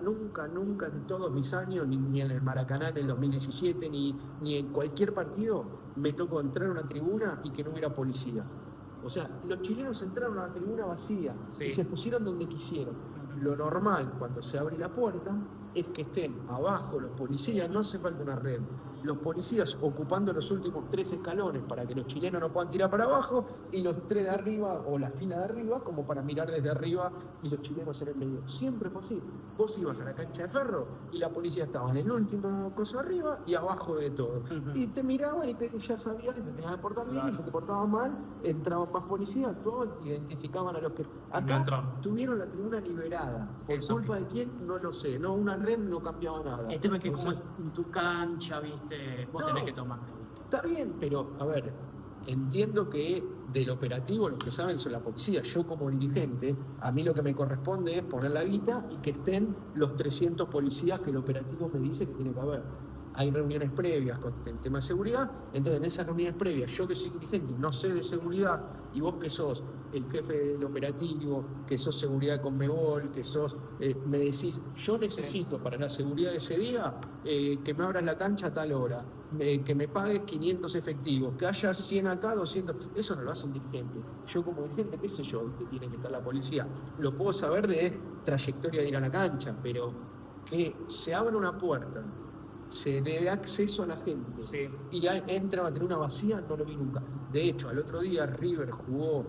en todos mis años, ni en el Maracaná en el 2017, ni en cualquier partido, me tocó entrar a una tribuna y que no hubiera policía. O sea, los chilenos entraron a la tribuna vacía Sí. y se pusieron donde quisieron. Lo normal cuando se abre la puerta es que estén abajo los policías, no hace falta una red. Los policías ocupando los últimos 3 escalones para que los chilenos no puedan tirar para abajo y los 3 de arriba o la fila de arriba como para mirar desde arriba y los chilenos en el medio. Siempre fue así. Vos ibas a la cancha de Ferro y la policía estaba en el último coso arriba y abajo de todo. Ujú. Y te miraban y ya sabían que te tenías que portar bien, y si te portabas mal, entraban más policías, actuaban, identificaban a los que... Acá entraron. tuvieron la tribuna liberada. ¿Por Eso culpa de quién? No lo sé. No, una red no cambiaba nada. El tema es que O como sea, es en tu cancha, viste, vos No. tenés que tomar. está bien, pero a ver, entiendo que del operativo los que saben son la policía. Yo como dirigente, a mí lo que me corresponde es poner la guita y que estén los 300 policías que el operativo me dice que tiene que haber. Hay reuniones previas con el tema de seguridad, entonces en esas reuniones previas, yo que soy dirigente y no sé de seguridad, y vos que sos el jefe del operativo, que sos seguridad de Conmebol, que sos, me decís, yo necesito para la seguridad de ese día que me abras la cancha a tal hora, que me pagues 500 efectivos, que haya 100 acá, 200, eso no lo hace un dirigente. Yo como dirigente, qué sé yo, que tiene que estar la policía, lo puedo saber de trayectoria de ir a la cancha, pero que se abra una puerta, se le dé acceso a la gente Sí. y ya entra a tener una vacía, no lo vi nunca. De hecho, al otro día River jugó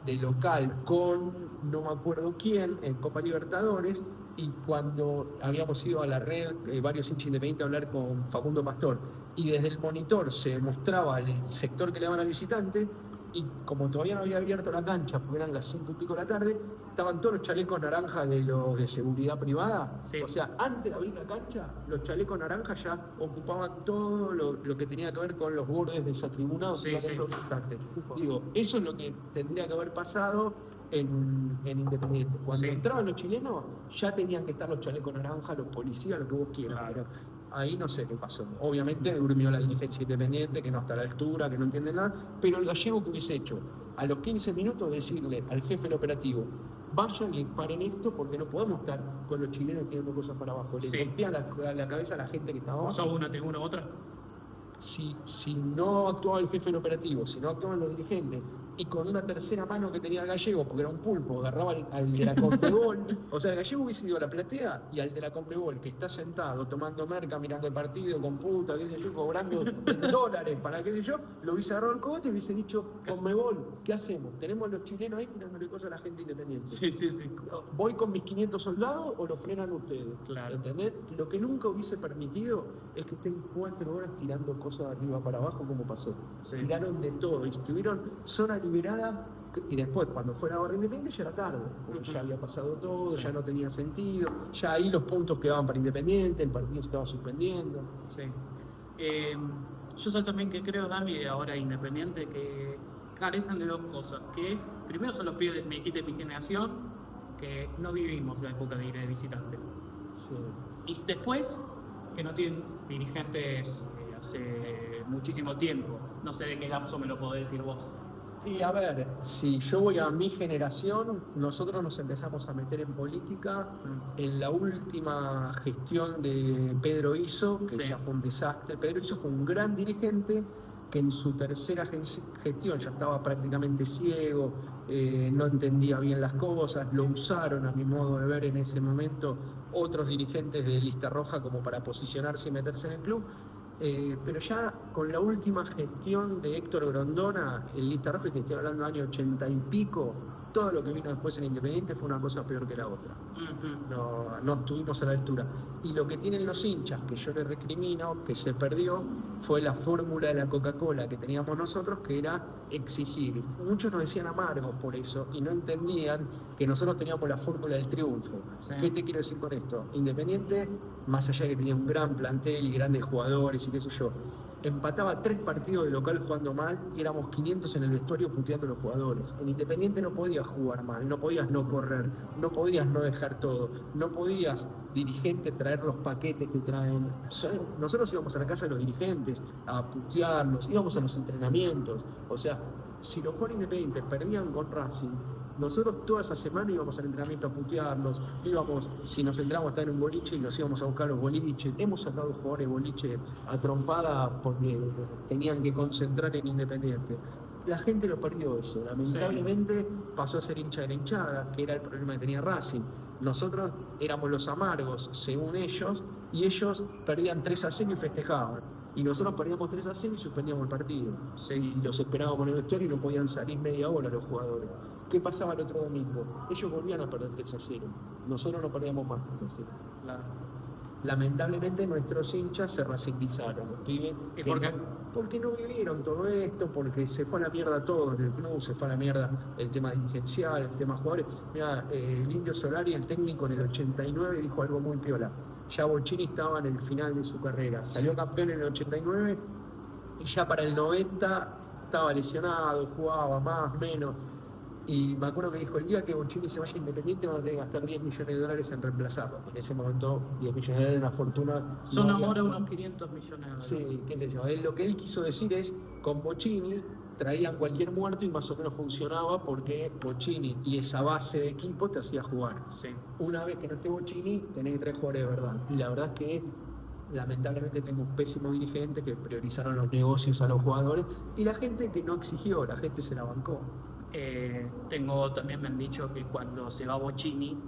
de local con no me acuerdo quién en Copa Libertadores y cuando habíamos ido a la red, varios hinchas independientes a hablar con Facundo Pastor y desde el monitor se mostraba el sector que le daban al visitante y como todavía no había abierto la cancha porque eran las 5:00 de la tarde, estaban todos los chalecos naranjas de los de seguridad privada. Sí. O sea, antes de abrir la cancha, los chalecos naranjas ya ocupaban todo lo que tenía que ver con los bordes de esa tribuna donde Sí, iban sí. los visitantes. Digo, eso es lo que tendría que haber pasado en Independiente. Cuando Sí. entraban los chilenos, ya tenían que estar los chalecos naranjas, los policías, lo que vos quieras. Claro. Pero ahí no sé qué pasó. Obviamente durmió la dirigencia independiente, que no está a la altura, que no entiende nada. Pero el gallego que hubiese hecho, a los 15 minutos decirle al jefe del operativo, vayan y paren esto porque no podemos estar con los chilenos tirando cosas para abajo. Le Sí. golpean la cabeza a la gente que estaba Vos abajo. sos una, tengo una otra. Si no actuaba el jefe del operativo, si no actuaban los dirigentes, y con una tercera mano que tenía el gallego, porque era un pulpo, agarraba al de la Conmebol, o sea, el gallego hubiese ido a la platea y al de la Conmebol, que está sentado tomando merca, mirando el partido, con puta, qué sé yo, cobrando en dólares, para qué sé yo, lo hubiese agarrado el cogote y hubiese dicho, Conmebol, ¿qué hacemos? Tenemos a los chilenos ahí tirándole cosas a la gente independiente. Sí, sí, sí. ¿Voy con mis 500 soldados o lo frenan ustedes? Claro. ¿Entendés? Lo que nunca hubiese permitido es que estén 4 horas tirando cosas de arriba para abajo como pasó. Sí. Tiraron de todo y estuvieron zona liberada y después cuando fue la hora independiente ya era tarde, porque ya había pasado todo, Sí. ya no tenía sentido, ya ahí los puntos quedaban para Independiente, el partido se estaba suspendiendo. Sí. Yo soy también que creo, Dami, de ahora Independiente, que carecen de dos cosas, que primero son los pibes, me dijiste, de mi generación, que no vivimos la época de ir de visitante. Sí. Y después, que no tienen dirigentes hace muchísimo tiempo. No sé de qué lapso me lo podés decir vos. Y a ver, si yo voy a mi generación, nosotros nos empezamos a meter en política en la última gestión de Pedro Iso, que Sí. ya fue un desastre. Pedro Iso fue un gran dirigente que en su tercera gestión ya estaba prácticamente ciego, no entendía bien las cosas, lo usaron a mi modo de ver en ese momento otros dirigentes de lista roja como para posicionarse y meterse en el club. Pero ya con la última gestión de Héctor Grondona, en lista roja, y te estoy hablando del año 80 y pico, todo lo que vino después en Independiente fue una cosa peor que la otra. No estuvimos a la altura. Y lo que tienen los hinchas, que yo les recrimino, que se perdió, fue la fórmula de la Coca-Cola que teníamos nosotros, que era exigir. Muchos nos decían amargos por eso y no entendían que nosotros teníamos la fórmula del triunfo. Sí. ¿Qué te quiero decir con esto? Independiente, más allá de que tenía un gran plantel y grandes jugadores y qué sé yo, empataba 3 partidos de local jugando mal y éramos 500 en el vestuario puteando a los jugadores. En Independiente no podías jugar mal, no podías no correr, no podías no dejar todo, no podías, dirigente, traer los paquetes que traen. Nosotros íbamos a la casa de los dirigentes a putearnos, íbamos a los entrenamientos. O sea, si los jugadores Independientes perdían con Racing, nosotros toda esa semana íbamos al entrenamiento a putearnos, íbamos, si nos entrábamos a estar en un boliche y nos íbamos a buscar los boliches. Hemos sacado jugadores de boliche a trompada porque tenían que concentrar en Independiente. La gente lo perdió eso, lamentablemente pasó a ser hincha de la hinchada, que era el problema que tenía Racing. Nosotros éramos los amargos, según ellos, y ellos perdían 3-0 y festejaban. Y nosotros perdíamos 3-0 y suspendíamos el partido. Y los esperábamos en el vestuario y no podían salir media hora los jugadores. ¿Qué pasaba el otro domingo? Ellos volvían a perder 3-0. Nosotros no perdíamos más 3-0. Claro. Lamentablemente nuestros hinchas se racinguizaron, los pibes. ¿Y por qué? Porque no vivieron todo esto, porque se fue a la mierda todo en el club, se fue a la mierda el tema dirigencial, el tema jugadores. Mira, el Indio Solari, el técnico en el 89, dijo algo muy piola. Ya Bocchini estaba en el final de su carrera, salió campeón en el 89 y ya para el 90 estaba lesionado, jugaba más, menos. Y me acuerdo que dijo, el día que Bocchini se vaya Independiente van a tener que gastar $10 millones en reemplazarlo. En ese momento 10 millones era una fortuna. Son no había- ahora unos 500 millones de dólares. Sí, qué sé yo. Lo que él quiso decir es, con Bocchini traían cualquier muerto y más o menos funcionaba porque Bocchini y esa base de equipo te hacía jugar. Sí. Una vez que no esté Bocchini, tenés que traer jugadores de verdad. Y la verdad es que lamentablemente tenemos pésimos dirigentes que priorizaron los negocios a los jugadores y la gente que no exigió, la gente se la bancó. También me han dicho que cuando se va Bocchini,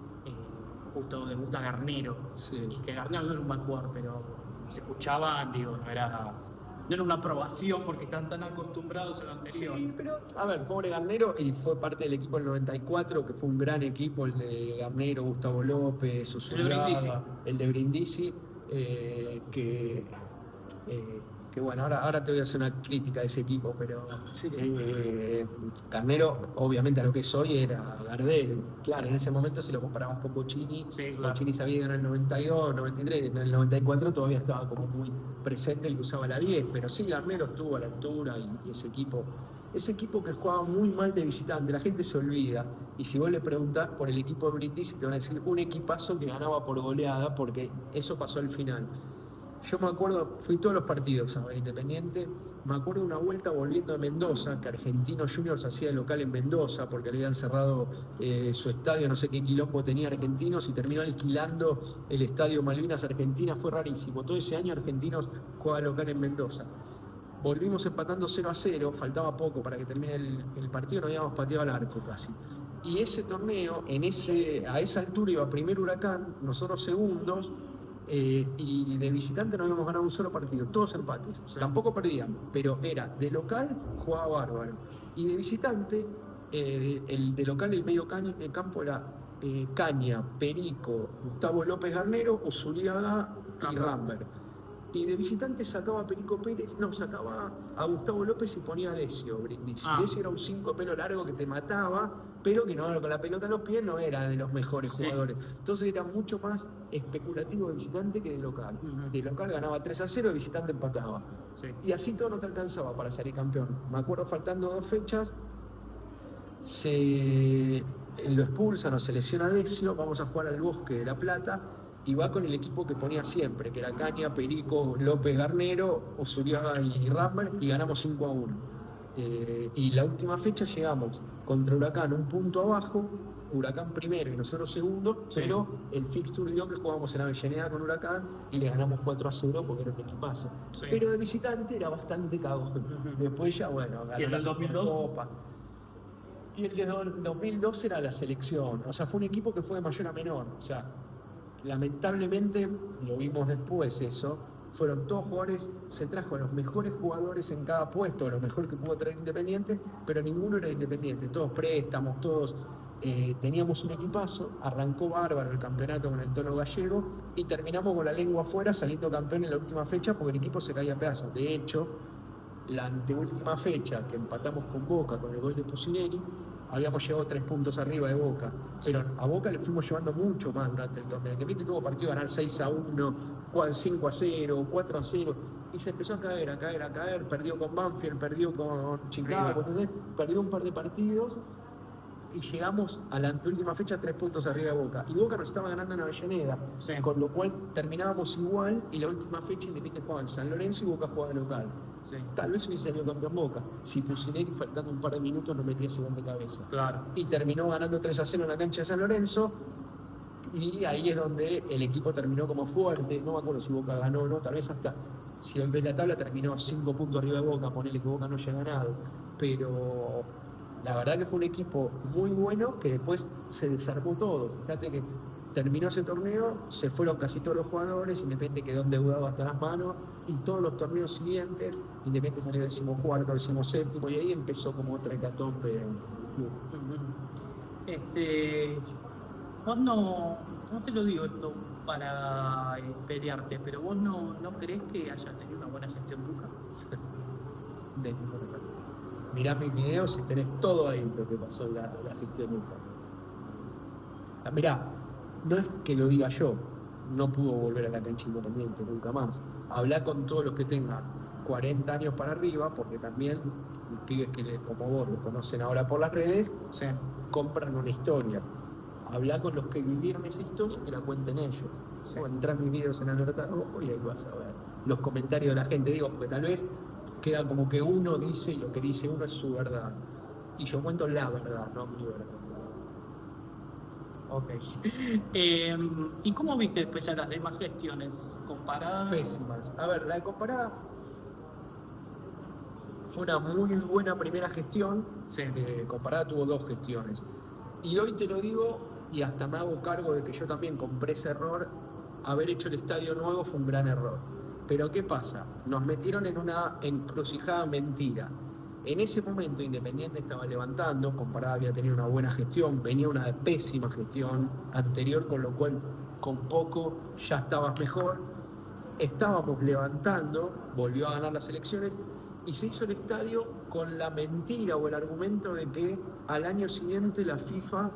justo debuta Garnero. Sí. Y que Garnero no era un mal jugador, pero se escuchaba, digo, no era una aprobación porque están tan acostumbrados a lo anterior. Sí, pero, a ver, pobre Garnero, y fue parte del equipo del 94, que fue un gran equipo, el de Garnero, Gustavo López, Uzuriaga, el de Brindisi, que bueno, ahora te voy a hacer una crítica de ese equipo, pero Garnero, obviamente a lo que soy, era Gardel. Claro, en ese momento si lo comparabas con Bocchini, Sí, claro. Bocchini se había ido en el 92, 93, en el 94 todavía estaba como muy presente el que usaba la 10, pero sí, Garnero estuvo a la altura y ese equipo que jugaba muy mal de visitante, la gente se olvida. Y si vos le preguntás por el equipo de Brindisi, te van a decir un equipazo que ganaba por goleada, porque eso pasó al final. Yo me acuerdo, fui todos los partidos a ver Independiente, me acuerdo de una vuelta volviendo de Mendoza, que Argentinos Juniors hacía local en Mendoza, porque le habían cerrado su estadio, no sé qué quilombo tenía Argentinos, y terminó alquilando el estadio Malvinas Argentina, fue rarísimo. Todo ese año Argentinos jugaba local en Mendoza. Volvimos empatando 0-0, faltaba poco para que termine el partido, no habíamos pateado al arco casi. Y ese torneo, a esa altura iba primer Huracán, nosotros segundos, y de visitante no habíamos ganado un solo partido, todos empates. Sí. Tampoco perdíamos, pero era de local, jugaba bárbaro. Y de visitante, el de local, el medio campo era Caña, Perico, Gustavo López Garnero, Uzuriaga y Rambert. Y de visitante sacaba a Perico Pérez, no, sacaba a Gustavo López y ponía a Decio Brindisi. Decio era un 5 pelo largo que te mataba, pero que no, con la pelota en los pies no era de los mejores jugadores. Entonces era mucho más especulativo de visitante que de local. De local ganaba 3-0, de visitante empataba. Y así todo no te alcanzaba para salir campeón. Me acuerdo faltando 2 fechas, lo expulsan o se lesiona Decio, vamos a jugar al Bosque de La Plata. Y va con el equipo que ponía siempre, que era Caña, Perico, López, Garnero, Osuriaga y Rambert, y ganamos 5-1. Y la última fecha llegamos contra Huracán un punto abajo, Huracán primero y nosotros segundo, pero el fixture dio que jugábamos en Avellaneda con Huracán y le ganamos 4-0 porque era un equipazo. Pero de visitante era bastante cagón. Después ya, bueno, ganó ¿Y el 2002? Copa. Y el de 2002 era la selección, o sea, fue un equipo que fue de mayor a menor, o sea, lamentablemente, lo vimos después eso, fueron todos jugadores, se trajo a los mejores jugadores en cada puesto, lo mejor que pudo traer Independiente, pero ninguno era Independiente, todos préstamos, todos teníamos un equipazo, arrancó bárbaro el campeonato con el tono gallego y terminamos con la lengua afuera saliendo campeón en la última fecha porque el equipo se caía a pedazos. De hecho, la anteúltima fecha que empatamos con Boca con el gol de Pusineri, habíamos llegado 3 puntos arriba de Boca, pero a Boca le fuimos llevando mucho más durante el torneo. Independiente tuvo partido a ganar 6-1, 5-0, 4-0, y se empezó a caer, perdió con Banfield, perdió con Chicago, perdió un par de partidos, y llegamos a la anteúltima fecha 3 puntos arriba de Boca. Y Boca nos estaba ganando en Avellaneda, con lo cual terminábamos igual, y la última fecha Independiente jugaba en San Lorenzo y Boca jugaba de local. Tal vez hubiese salido campeón Boca si Pusineri faltando un par de minutos no metía ese gol de cabeza. Y terminó ganando 3-0 en la cancha de San Lorenzo, y ahí es donde el equipo terminó como fuerte. No me acuerdo si Boca ganó o no, tal vez hasta, si ves la tabla, terminó 5 puntos arriba de Boca, ponele que Boca no haya ganado, pero la verdad que fue un equipo muy bueno que después se desarmó todo. Fíjate que terminó ese torneo, se fueron casi todos los jugadores, Independiente quedó endeudado hasta las manos, y todos los torneos siguientes, Independiente salió 14º, 17º, y ahí empezó como otra hecatombe. Vos no te lo digo esto para pelearte, pero vos no creés que hayas tenido una buena gestión Luca. Mirá mis videos y tenés todo ahí lo que pasó en la gestión Luca. Mirá, no es que lo diga yo, no pudo volver a la cancha Independiente nunca más. Hablá con todos los que tengan 40 años para arriba, porque también los pibes que como vos lo conocen ahora por las redes, compran una historia. Hablá con los que vivieron esa historia y que la cuenten ellos. O entrá en mis videos en Alerta Rojo y ahí vas a ver los comentarios de la gente. Digo, porque tal vez queda como que uno dice y lo que dice uno es su verdad. Y yo cuento la verdad, no mi verdad. ¿Y cómo viste después a las demás gestiones comparadas? Pésimas. A ver, la de comparada fue una muy buena primera gestión. Comparada tuvo 2 gestiones. Y hoy te lo digo, y hasta me hago cargo de que yo también compré ese error. Haber hecho el estadio nuevo fue un gran error. Pero ¿qué pasa? Nos metieron en una encrucijada mentira. En ese momento Independiente estaba levantando, Comparada había tenido una buena gestión, venía una pésima gestión anterior, con lo cual con poco ya estabas mejor. Estábamos levantando, volvió a ganar las elecciones y se hizo el estadio con la mentira o el argumento de que al año siguiente la FIFA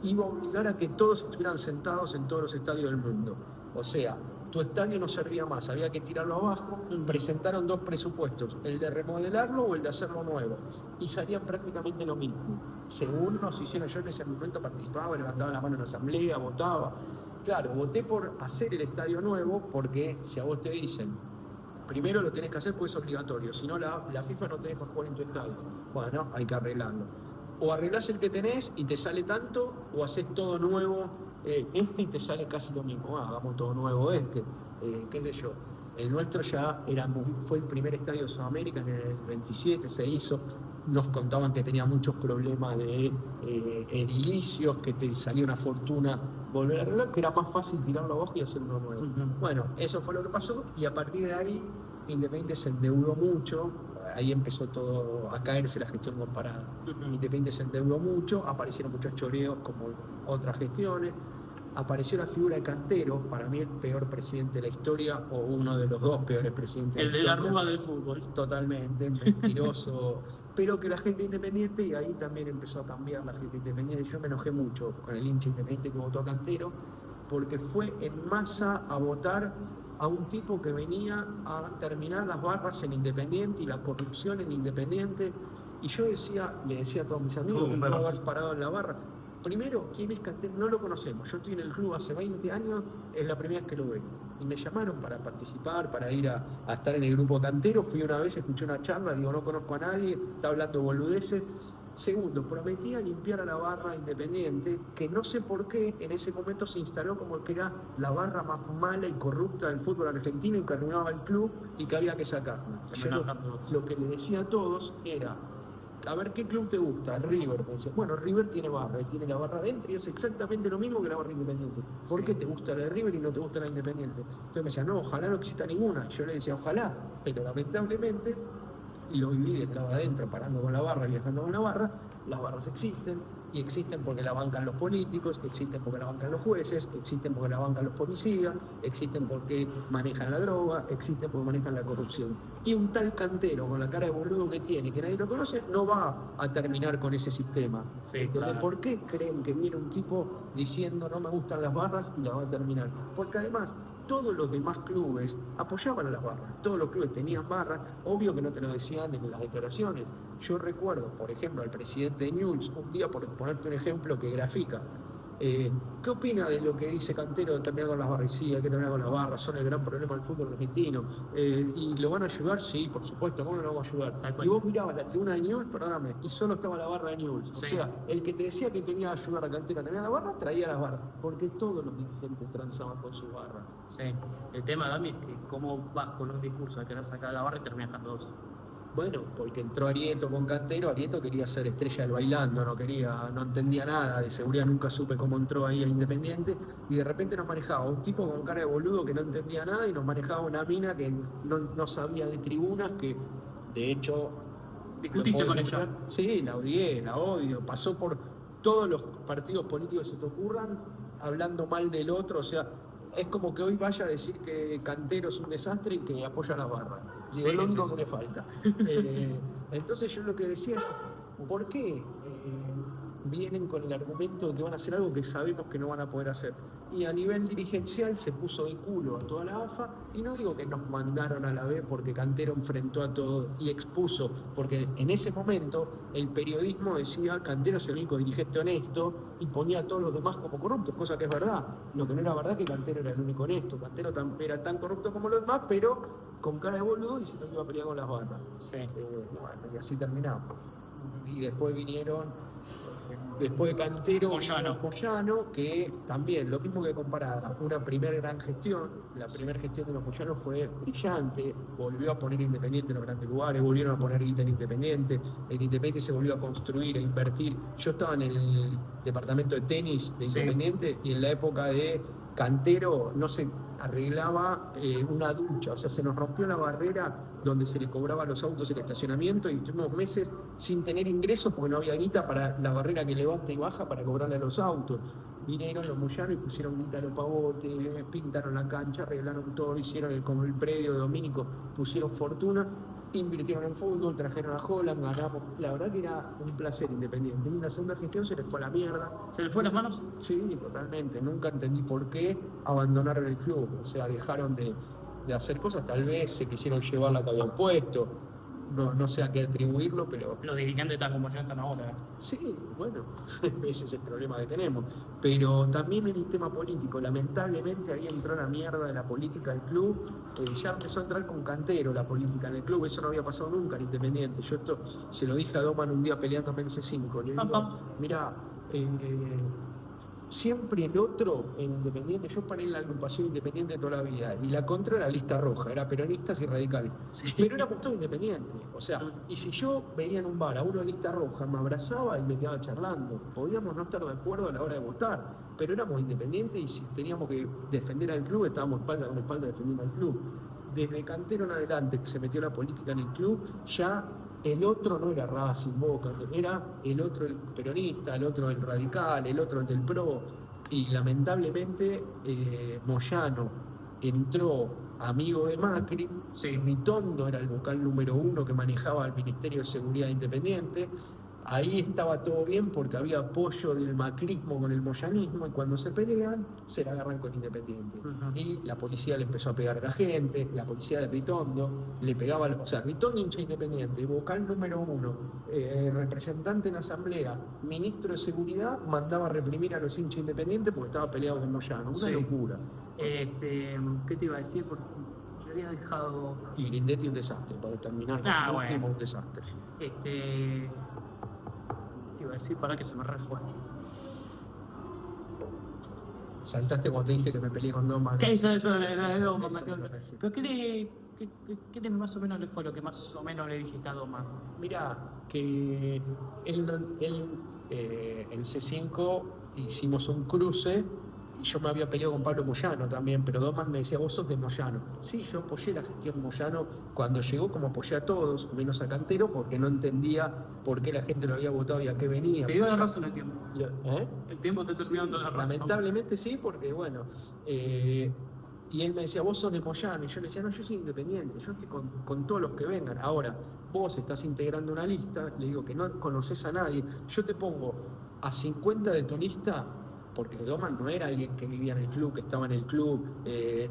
iba a obligar a que todos estuvieran sentados en todos los estadios del mundo. O sea, tu estadio no servía más, había que tirarlo abajo. Presentaron 2 presupuestos, el de remodelarlo o el de hacerlo nuevo, y salían prácticamente lo mismo. Según nos hicieron, yo en ese momento participaba, levantaba la mano en la asamblea, votaba. Claro, voté por hacer el estadio nuevo porque si a vos te dicen, primero lo tenés que hacer porque es obligatorio, si no la FIFA no te deja jugar en tu estadio. Bueno, hay que arreglarlo. O arreglás el que tenés y te sale tanto, o haces todo nuevo y te sale casi lo mismo. Hagamos todo nuevo qué sé yo. El nuestro ya fue el primer estadio de Sudamérica en el 27, se hizo. Nos contaban que tenía muchos problemas de edilicios, que te salía una fortuna volver a arreglar, que era más fácil tirarlo abajo y hacer uno nuevo. Bueno, eso fue lo que pasó, y a partir de ahí Independiente se endeudó mucho. Ahí empezó todo a caerse la gestión comparada. Independiente se endeudó mucho, aparecieron muchos choreos como otras gestiones. apareció la figura de Cantero, para mí el peor presidente de la historia, o uno de los dos peores presidentes El de de la la historia. Rúa del fútbol. Totalmente, mentiroso. Pero que la gente independiente, y ahí también empezó a cambiar la gente independiente. Yo me enojé mucho con el hincha independiente que votó a Cantero, porque fue en masa a votar a un tipo que venía a terminar las barras en Independiente y la corrupción en Independiente. Y yo le decía a todos mis amigos Todo que un no perro. haber parado en la barra. Primero, ¿quién es Cantero? No lo conocemos. Yo estoy en el club hace 20 años, es la primera vez que lo veo. Y me llamaron para participar, para ir a estar en el grupo Cantero. Fui una vez, escuché una charla, digo, no conozco a nadie, está hablando boludeces. Segundo, prometía limpiar a la barra Independiente, que no sé por qué en ese momento se instaló como que era la barra más mala y corrupta del fútbol argentino y que arruinaba el club y que había que sacarla. Yo lo que le decía a todos era, a ver qué club te gusta, River. Me decía, bueno, River tiene barra y tiene la barra adentro y es exactamente lo mismo que la barra Independiente. ¿Por qué te gusta la de River y no te gusta la Independiente? Entonces me decía, no, ojalá no exista ninguna. Yo le decía, ojalá, pero lamentablemente, y lo viví del lado adentro, parando con la barra, viajando con la barra, las barras existen, y existen porque la bancan los políticos, existen porque la bancan los jueces, existen porque la bancan los policías, existen porque manejan la droga, existen porque manejan la corrupción. Y un tal Cantero, con la cara de boludo que tiene, que nadie lo conoce, no va a terminar con ese sistema. Sí, claro. ¿Por qué creen que viene un tipo diciendo no me gustan las barras y la va a terminar? Porque además todos los demás clubes apoyaban a las barras, todos los clubes tenían barras, obvio que no te lo decían en las declaraciones. Yo recuerdo, por ejemplo, al presidente de Newell's, un día, por ponerte un ejemplo que grafica, ¿qué opina de lo que dice Cantero de terminar con las barras? Sí, hay que terminar con las barras, son el gran problema del fútbol argentino. ¿Y lo van a ayudar? Sí, por supuesto, ¿cómo no lo vamos a ayudar? Y vos mirabas la tribuna de Newell's, perdóname, y solo estaba la barra de Newell's. Sí. O sea, el que te decía que quería ayudar a Cantero a terminar la barra, traía las barras, porque todos los dirigentes transaban con sus barras. Sí. El tema, Dami, es que cómo vas con un discurso de querer sacar la barra y terminas dejando dos. Bueno, porque entró Arieto con Cantero, Arieto quería ser estrella del bailando, no entendía nada, de seguridad nunca supe cómo entró ahí a Independiente, y de repente nos manejaba un tipo con cara de boludo que no entendía nada y nos manejaba una mina que no sabía de tribunas, que de hecho... ¿Discutiste con ella? Sí, la odié, la odio, pasó por todos los partidos políticos que se te ocurran, hablando mal del otro, o sea... Es como que hoy vaya a decir que Cantero es un desastre y que apoya a las barras. Digo, Sí, lo único sí. que le falta. Entonces yo lo que decía es, ¿por qué vienen con el argumento de que van a hacer algo que sabemos que no van a poder hacer? Y a nivel dirigencial se puso de culo a toda la AFA, y no digo que nos mandaron a la B porque Cantero enfrentó a todo y expuso, porque en ese momento el periodismo decía Cantero es el único dirigente honesto y ponía a todos los demás como corruptos, cosa que es verdad. Lo que no era verdad es que Cantero era el único honesto. Cantero era tan corrupto como los demás, pero con cara de boludo y se iba a pelear con las barras. Sí. Bueno, y así terminamos. Y después vinieron... Después de Cantero, Moyano, que también, lo mismo que comparar, una primera gran gestión, la primera gestión de los Moyanos fue brillante, volvió a poner Independiente en los grandes lugares, volvieron a poner guita en Independiente se volvió a construir, a invertir. Yo estaba en el departamento de tenis de Independiente y en la época de Cantero no se arreglaba una ducha, o sea, se nos rompió la barrera donde se le cobraba a los autos el estacionamiento y estuvimos meses sin tener ingresos porque no había guita para la barrera que levanta y baja para cobrarle a los autos. Vinieron los Moyanos y pusieron guita a los pavotes, pintaron la cancha, arreglaron todo, hicieron como el predio de Domínico, pusieron fortuna, invirtieron en fútbol, trajeron a Holland, ganamos. La verdad que era un placer Independiente. En la segunda gestión se les fue a la mierda. ¿Se le fue las manos? Sí, totalmente. Nunca entendí por qué abandonaron el club. O sea, dejaron de hacer cosas. Tal vez se quisieron llevar la que habían puesto. No sé a qué atribuirlo, pero... Los dirigentes están como ya están ahora. Sí, bueno, ese es el problema que tenemos. Pero también en el tema político, lamentablemente ahí entró la mierda de la política del club. Ya empezó a entrar con Cantero la política en el club. Eso no había pasado nunca en Independiente. Yo esto se lo dije a Doman un día peleándome en C5. Le digo, mirá, siempre el otro en Independiente, yo paré en la agrupación Independiente toda la vida, y la contra era lista roja, era peronistas y radicales, pero éramos todos independientes, o sea, y si yo veía en un bar a uno de lista roja, me abrazaba y me quedaba charlando, podíamos no estar de acuerdo a la hora de votar, pero éramos independientes y si teníamos que defender al club, estábamos espalda con espalda defendiendo al club. Desde Cantero en adelante, que se metió la política en el club, ya el otro no era Racing, Boca, era el otro el peronista, el otro el radical, el otro el del PRO. y lamentablemente Moyano entró amigo de Macri, Sí. Ritondo era el vocal número 1 que manejaba el Ministerio de Seguridad Independiente. Ahí estaba todo bien porque había apoyo del macrismo con el moyanismo y cuando se pelean se la agarran con Independiente. Ujú. Y la policía le empezó a pegar a la gente, la policía de Ritondo le pegaba, o sea, Ritondo hincha Independiente, vocal número 1, representante en asamblea, ministro de seguridad, mandaba a reprimir a los hinchas Independientes porque estaba peleado con Moyano, una Sí. locura. ¿Qué te iba a decir? Porque me había dejado. Y Grindetti un desastre, para terminar, Ah, el último bueno. un desastre. Te iba a decir para que se me refue. Saltaste cuando te dije que me peleé con Doman. ¿Qué hizo eso? Eso Doma? me ibas a decir. ¿Pero qué más o menos le fue lo que más o menos le dijiste a Doma? Mira, que en C5 hicimos un cruce y yo me había peleado con Pablo Moyano también, pero Doman me decía, vos sos de Moyano. Sí, yo apoyé la gestión Moyano cuando llegó, como apoyé a todos, menos a Cantero, porque no entendía por qué la gente lo había votado y a qué venía. Te dio la razón el tiempo. ¿Eh? El tiempo te terminó dando la razón. Lamentablemente sí, porque bueno, y él me decía, vos sos de Moyano, y yo le decía, no, yo soy independiente, yo estoy con todos los que vengan. Ahora, vos estás integrando una lista, le digo que no conoces a nadie, yo te pongo a 50 de tu lista, porque Doman no era alguien que vivía en el club, que estaba en el club,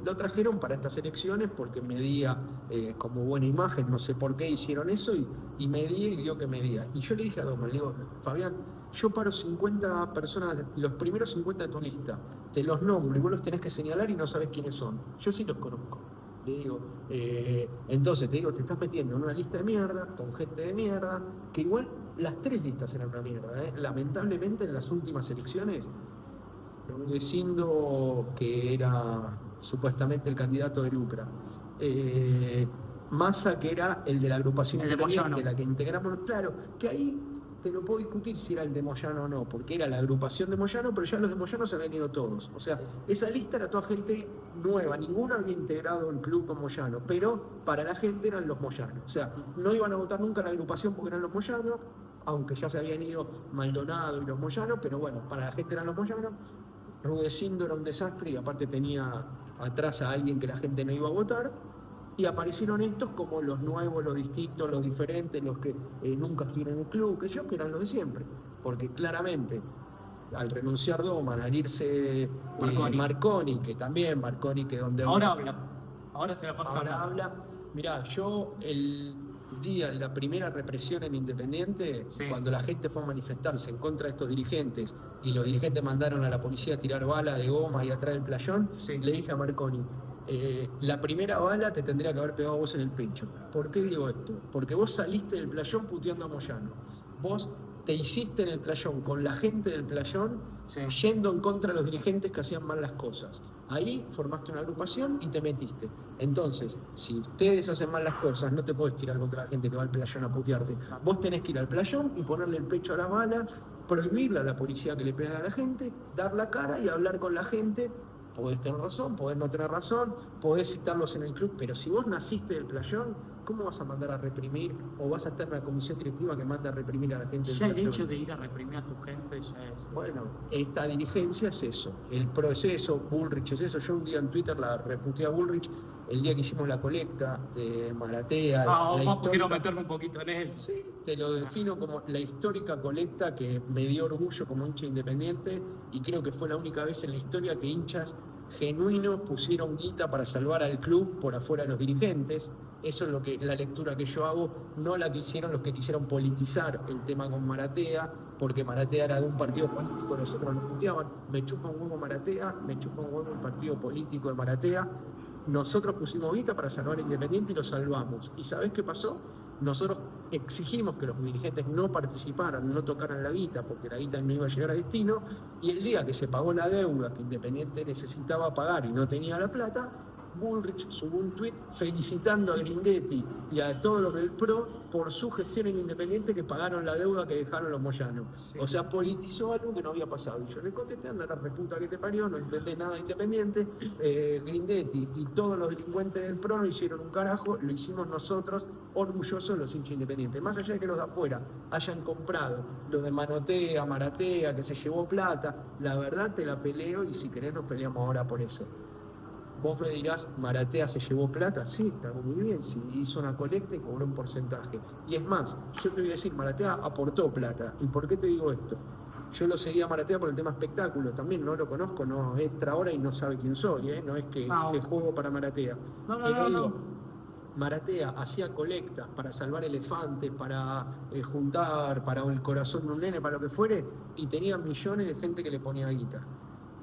lo trajeron para estas elecciones porque medía como buena imagen, no sé por qué hicieron eso, y medía y dio que medía. Y yo le dije a Doman, le digo, Fabián, yo paro 50 personas, los primeros 50 de tu lista, te los nombro y vos los tenés que señalar y no sabés quiénes son. Yo sí los conozco. Le digo, entonces te digo, te estás metiendo en una lista de mierda, con gente de mierda, que igual las 3 listas eran una mierda. Lamentablemente en las últimas elecciones, Rudecindo, que era supuestamente el candidato de Lucra, Massa, que era el de la agrupación El de independiente, Moyano. la que integramos, claro, que ahí te lo puedo discutir si era el de Moyano o no, porque era la agrupación de Moyano, pero ya los de Moyano se habían ido todos. O sea, esa lista era toda gente nueva, ninguno había integrado el club con Moyano, pero para la gente eran los Moyano. O sea, no iban a votar nunca la agrupación porque eran los Moyano, aunque ya se habían ido Maldonado y los Moyano, pero bueno, para la gente eran los Moyano. Rudecindo era un desastre y aparte tenía atrás a alguien que la gente no iba a votar. Y aparecieron estos como los nuevos, los distintos, los diferentes, los que nunca estuvieron en el club, que eran los de siempre. Porque claramente, al renunciar Doman, al irse Marconi, que también Marconi, que donde... Ahora habla. Ahora se la pasa Ahora hablando. habla. Mirá, yo el día de la primera represión en Independiente, Sí. cuando la gente fue a manifestarse en contra de estos dirigentes y los dirigentes mandaron a la policía a tirar bala de goma y atrás del playón, Sí. le dije a Marconi, la primera bala te tendría que haber pegado a vos en el pecho. ¿Por qué digo esto? Porque vos saliste del playón puteando a Moyano. Vos te hiciste en el playón con la gente del playón, Sí. yendo en contra de los dirigentes que hacían mal las cosas. Ahí formaste una agrupación y te metiste. Entonces, si ustedes hacen mal las cosas, no te podés tirar contra la gente que va al playón a putearte. Vos tenés que ir al playón y ponerle el pecho a la bala, prohibirle a la policía que le pegue a la gente, dar la cara y hablar con la gente. Podés tener razón, podés no tener razón, podés citarlos en el club, pero si vos naciste del playón, ¿cómo vas a mandar a reprimir o vas a estar en la comisión directiva que manda a reprimir a la gente del Ya el playón? hecho de ir a reprimir a tu gente ya es. Bueno, esta dirigencia es eso, el proceso, Bullrich es eso. Yo un día en Twitter la reputeé a Bullrich el día que hicimos la colecta de Maratea. Quiero meterme un poquito en eso. Sí, te lo defino como la histórica colecta que me dio orgullo como hincha independiente y creo que fue la única vez en la historia que hinchas genuinos pusieron guita para salvar al club por afuera de los dirigentes. Eso es la lectura que yo hago, no la que hicieron los que quisieron politizar el tema con Maratea, porque Maratea era de un partido político, los otros lo puteaban. Me chupa un huevo Maratea, me chupa un huevo el partido político de Maratea. Nosotros pusimos guita para salvar a Independiente y lo salvamos. ¿Y sabés qué pasó? Nosotros exigimos que los dirigentes no participaran, no tocaran la guita, porque la guita no iba a llegar a destino, y el día que se pagó la deuda que Independiente necesitaba pagar y no tenía la plata, Bullrich subió un tuit felicitando a Grindetti y a todos los del PRO por su gestión en Independiente que pagaron la deuda que dejaron los Moyanos. Sí. O sea, politizó algo que no había pasado. Y yo le contesté, anda la reputa que te parió, no entendés nada de Independiente. Grindetti y todos los delincuentes del PRO no hicieron un carajo, lo hicimos nosotros orgullosos los hinchas independientes. Más allá de que los de afuera hayan comprado lo de Manotea, Maratea, que se llevó plata, la verdad te la peleo y si querés nos peleamos ahora por eso. Vos me dirás, Maratea se llevó plata, sí, está muy bien, sí, hizo una colecta y cobró un porcentaje. Y es más, yo te voy a decir, Maratea aportó plata. ¿Y por qué te digo esto? Yo lo seguía a Maratea por el tema espectáculo, también no lo conozco, no entra ahora y no sabe quién soy, no es que juego para Maratea. Pero digo, Maratea hacía colectas para salvar elefantes, para juntar, para el corazón de un nene, para lo que fuere, y tenía millones de gente que le ponía guita.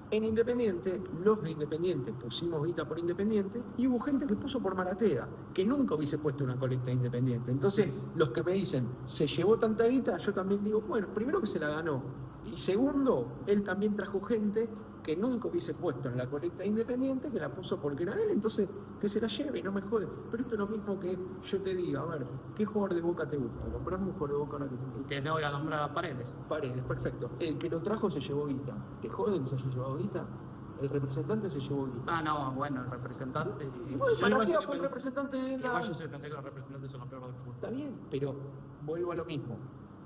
En Independiente, los de Independiente pusimos guita por Independiente y hubo gente que puso por Maratea, que nunca hubiese puesto una colecta Independiente. Entonces, los que me dicen, se llevó tanta guita, yo también digo, bueno, primero que se la ganó. Y segundo, él también trajo gente que nunca hubiese puesto en la colecta Independiente, que la puso porque era él, entonces que se la lleve y no me jode. Pero esto es lo mismo que yo te diga, a ver, ¿qué jugador de Boca te gusta? Nombrame un jugador de Boca ahora que te gusta. Te voy a nombrar a Paredes. Paredes, perfecto. El que lo trajo se llevó guita. ¿Te joden que se haya llevado guita? El representante se llevó guita. Ah, no, bueno, el representante. Y bueno, Maratea fue el representante de la. Igual yo pensé que los representantes son los peores del fútbol. Está bien, pero vuelvo a lo mismo.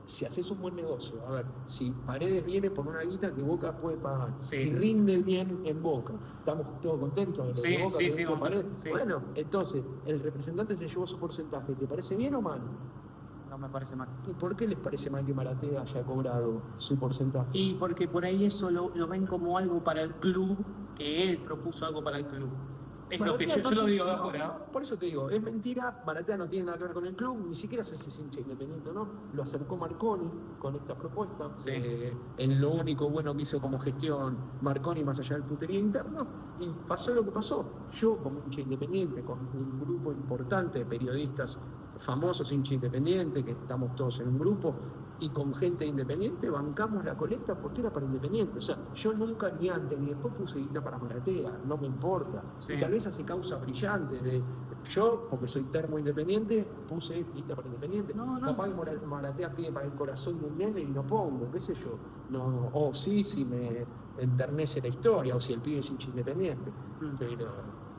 Si haces un buen negocio, a ver, si Paredes viene por una guita que Boca puede pagar y rinde bien en Boca, ¿estamos todos contentos de Boca con Paredes? Sí. Bueno, entonces, el representante se llevó su porcentaje, ¿te parece bien o mal? No me parece mal. ¿Y por qué les parece mal que Maratea haya cobrado su porcentaje? Y porque por ahí eso lo ven como algo para el club, que él propuso algo para el club. Es lo que yo lo digo de afuera. Por eso te digo, es mentira, Maratea no tiene nada que ver con el club, ni siquiera se hace hincha Independiente, ¿no? Lo acercó Marconi con esta propuesta. Sí. En lo único bueno que hizo como gestión Marconi, más allá del puterío interno, y pasó lo que pasó. Yo, como hincha Independiente, con un grupo importante de periodistas famosos hincha Independiente, que estamos todos en un grupo, y con gente independiente, bancamos la colecta porque era para Independiente. O sea, yo nunca ni antes ni después puse guita para Maratea, no me importa. Sí. Y tal vez hace causa brillante de yo, porque soy termo independiente, puse guita para Independiente. No. Capaz que Maratea pide para el corazón de un nene y no pongo, qué sé yo. No, o sí, si me enternece la historia, o si el pibe es hincha Independiente. Pero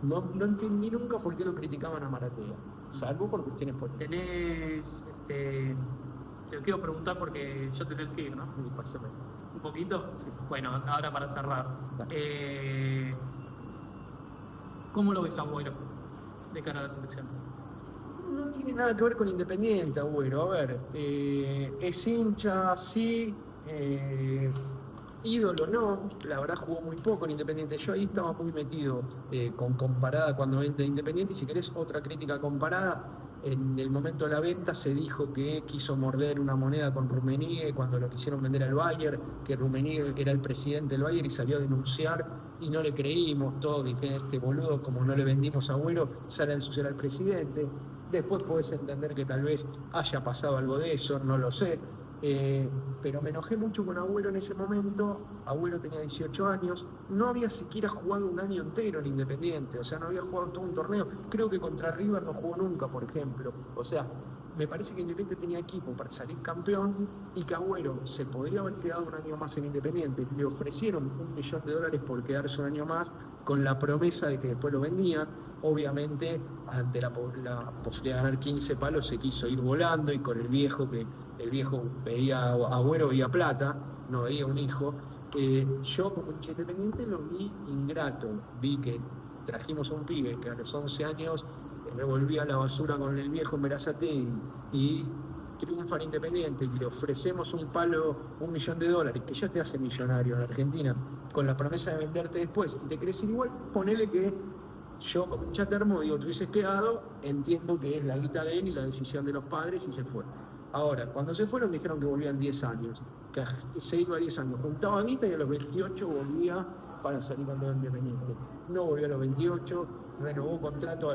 no entendí nunca por qué lo criticaban a Maratea, salvo por cuestiones políticas. Tenés, te quiero preguntar porque yo te tengo que ir, ¿no? ¿Un poquito? Sí. Bueno, ahora para cerrar. ¿Cómo lo ves, Agüero, de cara a la selección? No tiene nada que ver con Independiente, Agüero. A ver, es hincha, sí. Ídolo no, la verdad jugó muy poco en Independiente. Yo ahí estaba muy metido con comparada cuando vende Independiente. Y si querés otra crítica comparada, en el momento de la venta se dijo que quiso morder una moneda con Rummenigge cuando lo quisieron vender al Bayern, que Rummenigge era el presidente del Bayern y salió a denunciar y no le creímos. Todos dije, este boludo, como no le vendimos a Agüero, sale a ensuciar al presidente. Después podés entender que tal vez haya pasado algo de eso, no lo sé. Pero me enojé mucho con Agüero en ese momento. Agüero tenía 18 años, no había siquiera jugado un año entero en Independiente, o sea, no había jugado todo un torneo. Creo que contra River no jugó nunca, por ejemplo. O sea, me parece que Independiente tenía equipo para salir campeón y que Agüero se podría haber quedado un año más en Independiente. Le ofrecieron $1 millón por quedarse un año más con la promesa de que después lo vendían. Obviamente, ante la posibilidad de ganar 15 palos, se quiso ir volando y con el viejo veía a Agüero, veía plata, no veía un hijo. Yo como hincha Independiente lo vi ingrato. Vi que trajimos a un pibe que a los 11 años revolvía la basura con el viejo en Berazategui y triunfa en Independiente y le ofrecemos un palo, $1 millón, que ya te hace millonario en Argentina, con la promesa de venderte después y te querés ir igual. Ponele que yo como hincha termo digo, te hubieses quedado, entiendo que es la guita de él y la decisión de los padres y se fue. Ahora, cuando se fueron dijeron que volvían 10 años, que se iba a 10 años, juntaba guita y a los 28 volvía para salir con lo Independiente. No volvió a los 28, renovó contrato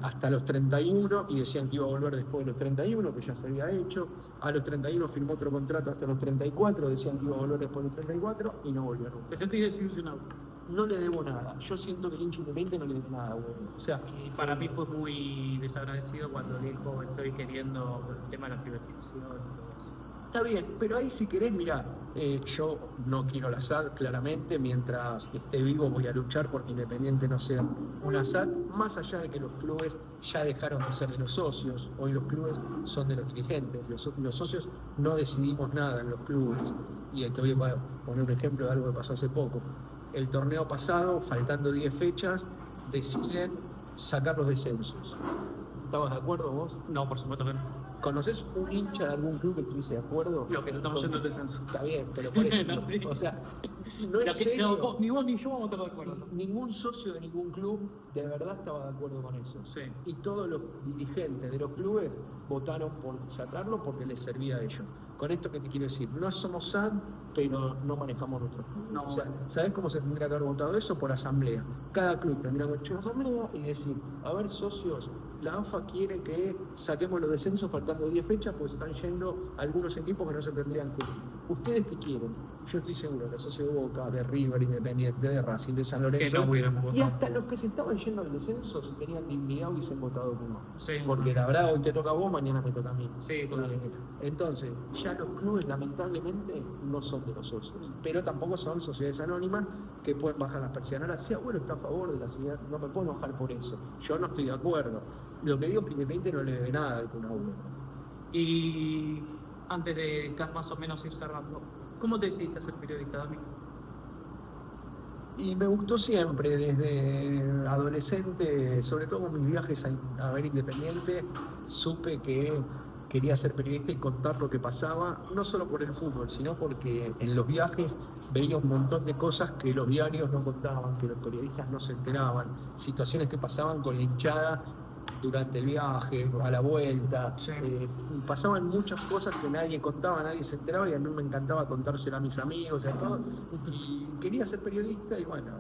hasta los 31 y decían que iba a volver después de los 31, que ya se había hecho. A los 31 firmó otro contrato hasta los 34, decían que iba a volver después de los 34 y no volvió nunca. ¿Te sentís desilusionado? No le debo nada. Yo siento que el hincha Independiente no le debo nada, güey. O sea, y para mí fue muy desagradecido cuando dijo estoy queriendo el tema de la privatización. Está bien, pero ahí si querés, mirá, yo no quiero la SAD, claramente, mientras esté vivo voy a luchar porque Independiente no sea una SAD, más allá de que los clubes ya dejaron de ser de los socios, hoy los clubes son de los dirigentes, los socios no decidimos nada en los clubes, y te voy a poner un ejemplo de algo que pasó hace poco. El torneo pasado, faltando 10 fechas, deciden sacar los descensos. ¿Estabas de acuerdo vos? No, por supuesto que no. ¿Conoces un hincha de algún club que estuviese de acuerdo? Lo que nos estamos yendo al descenso. Está bien, pero por eso, No, sí. o sea, no es serio. Ni vos ni yo vamos a estar de acuerdo. Ningún socio de ningún club de verdad estaba de acuerdo con eso. Sí. Y todos los dirigentes de los clubes votaron por sacarlo porque les servía a ellos. Con esto que te quiero decir, no somos SAD, pero no manejamos nuestros clubes. No, o sea, bueno. ¿sabés cómo se tendría que haber votado eso? Por asamblea. Cada club tendría que haber hecho una asamblea y decir, a ver, socios, la AFA quiere que saquemos los descensos faltando 10 fechas, pues están yendo algunos equipos que no se tendrían que ir. ¿Ustedes qué quieren? Yo estoy seguro que socio de Boca, de River, Independiente, de Racing, de San Lorenzo, Que no hubiéramos votado. y hasta los que se estaban yendo al descenso, si tenían dignidad, hubiesen votado que no. Sí. Porque la verdad, hoy te toca a vos, mañana me toca a mí. Sí, totalmente. Entonces, ya los clubes lamentablemente no son de los socios, pero tampoco son sociedades anónimas que pueden bajar las persianas. Ahora, si abuelo está a favor de la sociedad, no me puedo enojar por eso. Yo no estoy de acuerdo. Lo que digo es que Independiente no le debe nada al Kun Agüero. Y antes de más o menos ir cerrando, ¿cómo te decidiste a ser periodista, Dami? Y me gustó siempre, desde adolescente, sobre todo con mis viajes a ver Independiente, supe que quería ser periodista y contar lo que pasaba, no solo por el fútbol, sino porque en los viajes veía un montón de cosas que los diarios no contaban, que los periodistas no se enteraban, situaciones que pasaban con la hinchada durante el viaje, a la vuelta. Sí. Pasaban muchas cosas que nadie contaba, nadie se enteraba, y a mí me encantaba contárselo a mis amigos, a todo. Y quería ser periodista y bueno.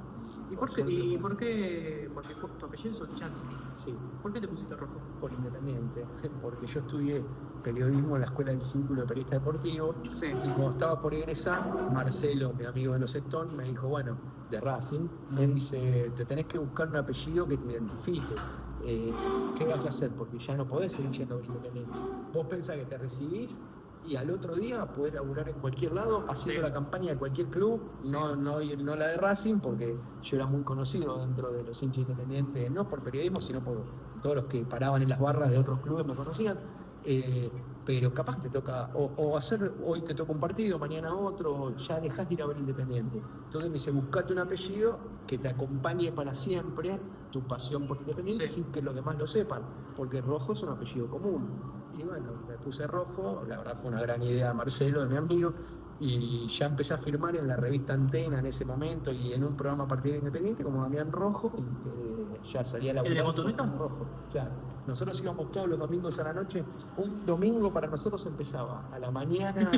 ¿Y por qué? Porque tu apellido es Chansky. Sí, ¿Por qué te pusiste rojo? por Independiente, porque yo estudié periodismo en la Escuela del Círculo de Periodista Deportivo. Sí. Y cuando estaba por egresar, Marcelo, mi amigo de los Stones, me dijo, bueno, de Racing, me dice, te tenés que buscar un apellido que te identifique. ¿Qué vas a hacer? Porque ya no podés seguir yendo a Independiente. Vos pensás que te recibís y al otro día podés laburar en cualquier lado, haciendo Sí. la campaña de cualquier club, Sí. no la de Racing, porque yo era muy conocido dentro de los hinchas Independientes, no por periodismo, sino por todos los que paraban en las barras de otros clubes me conocían. Pero capaz te toca, o hacer, hoy te toca un partido, mañana otro, ya dejás de ir a ver Independiente. Entonces me dice, buscate un apellido que te acompañe para siempre tu pasión por Independiente, Sí. sin que los demás lo sepan, porque Rojo es un apellido común. Y bueno, me puse Rojo, la verdad fue una gran idea de Marcelo, de mi amigo, y ya empecé a firmar en la revista Antena en ese momento y en un programa partido independiente como Damián Rojo, y ya salía la ¿El de Motoneta? Rojo, claro. Nosotros íbamos todos los domingos a la noche. Un domingo para nosotros empezaba a la mañana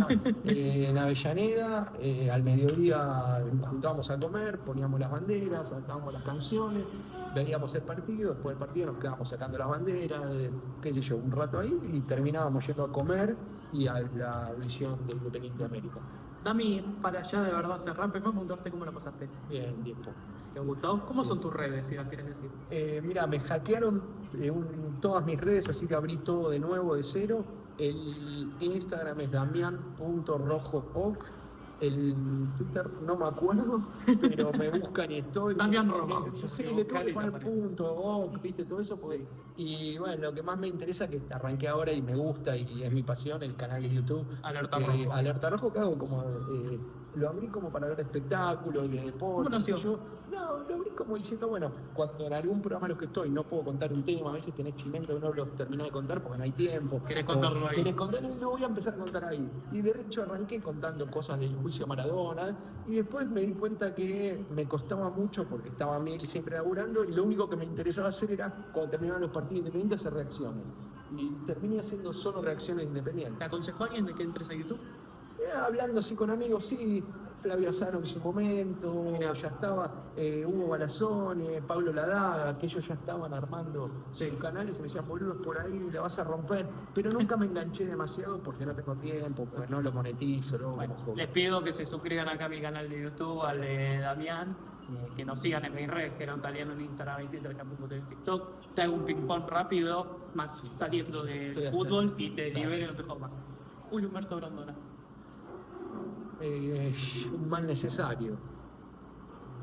en Avellaneda, al mediodía nos juntábamos a comer, poníamos las banderas, sacábamos las canciones, veíamos el partido, después del partido nos quedábamos sacando las banderas, qué sé yo, un rato ahí y terminábamos yendo a comer y a la audición de Independiente América. Dami, para allá de verdad cerrar, primero preguntarte cómo la pasaste. Bien, tiempo. ¿Te gustó? ¿Cómo Sí. son tus redes, si las quieres decir? Mira, me hackearon todas mis redes, así que abrí todo de nuevo, de cero. El Instagram es damian.rojopoc. El Twitter no me acuerdo, pero me buscan y estoy. Damián Rojo. Sí, le tuve que poner punto, oc, viste, todo eso. Porque, y bueno, lo que más me interesa, que arranqué ahora y me gusta y es mi pasión, el canal de YouTube. Alerta Rojo. Alerta Rojo, que hago como. Lo abrí como para ver espectáculos y de deporte. ¿Cómo nació? No, lo abrí como diciendo, bueno, cuando en algún programa en los que estoy no puedo contar un tema, a veces tenés chimento que no lo terminás de contar porque no hay tiempo. Querés contarlo ahí. Querés contarlo y lo voy a empezar a contar ahí. Y de hecho arranqué contando cosas del juicio a Maradona y después me di cuenta que me costaba mucho porque estaba Miguel siempre laburando y lo único que me interesaba hacer era, cuando terminaban los partidos independientes, hacer reacciones. Y terminé haciendo solo reacciones independientes. ¿Te aconsejó alguien de que entres a YouTube? Hablando así con amigos, sí, Flavio Azaro en su momento, Mirá. ya estaba Hugo Balazone, Pablo Ladaga, que ellos ya estaban armando sus canales y me decían, boludo, por ahí la vas a romper. Pero nunca me enganché demasiado porque no tengo tiempo, porque no lo monetizo. Luego Bueno, como- les pido que se suscriban acá a mi canal de YouTube, al de Damián, que nos sigan en mis redes, Gerón Taliano en Instagram, en Twitter, en TikTok. Te hago un ping-pong rápido, más saliendo del Estoy fútbol y te claro. libero y no te jodas más. Julio Humberto Brandona. un mal necesario.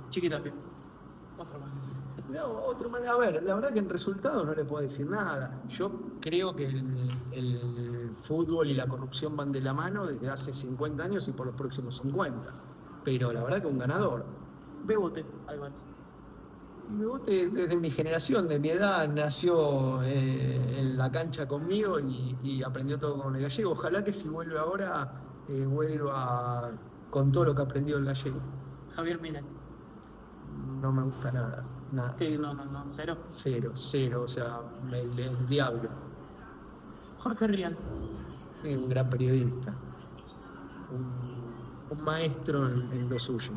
Chiquitapia. Otro más. No, otro mal. A ver, la verdad que en resultados no le puedo decir nada. Yo creo que el fútbol y la corrupción van de la mano desde hace 50 años y por los próximos 50. Pero la verdad que un ganador. Bebote, Álvarez. Y Bebote, desde mi generación, de mi edad, nació en la cancha conmigo y aprendió todo con el gallego. Ojalá que si vuelve ahora, vuelva con todo lo que aprendió el gallego. Javier Milei. No me gusta nada, nada. Que no, cero. Cero, o sea, el diablo. Jorge Rial. Es un gran periodista, un maestro en lo suyo.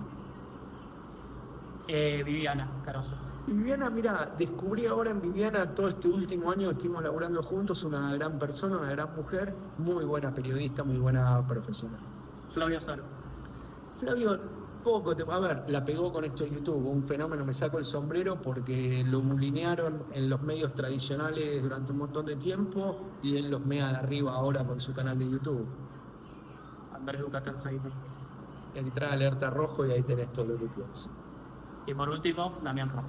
Viviana Caroso. Y Viviana, mira, descubrí ahora en Viviana todo este último año que estuvimos laburando juntos, una gran persona, una gran mujer, muy buena periodista, muy buena profesional. Flavio Saro. Flavio, a ver, la pegó con esto de YouTube, un fenómeno, me saco el sombrero porque lo bulinearon en los medios tradicionales durante un montón de tiempo y él los mea de arriba ahora con su canal de YouTube. Andrés Ducatán Saíno. Entrá a Alerta Rojo y ahí tenés todo lo que quieras. Y por último, Damián Rojo.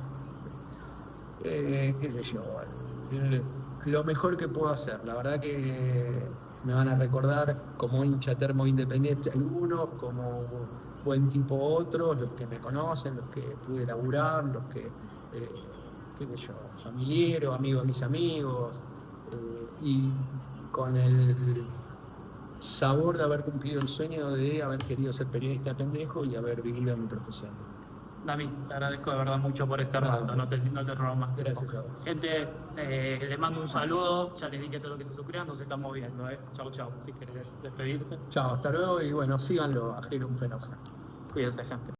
Qué sé yo, lo mejor que puedo hacer. La verdad que me van a recordar como hincha termo independiente algunos, como buen tipo otros, los que me conocen, los que pude laburar, los que, qué sé yo, familiero, amigo de mis amigos, y con el sabor de haber cumplido el sueño de haber querido ser periodista pendejo y haber vivido en mi profesión. Dami, te agradezco de verdad mucho por este rato, no te robo más tiempo. Gracias a vos. Gente, les mando un saludo, ya les dije todo lo que se suscriban, nos estamos viendo, Chau, chau, si querés despedirte. Chao, hasta luego y bueno, síganlo a Jero, un fenómeno. Cuídense, gente.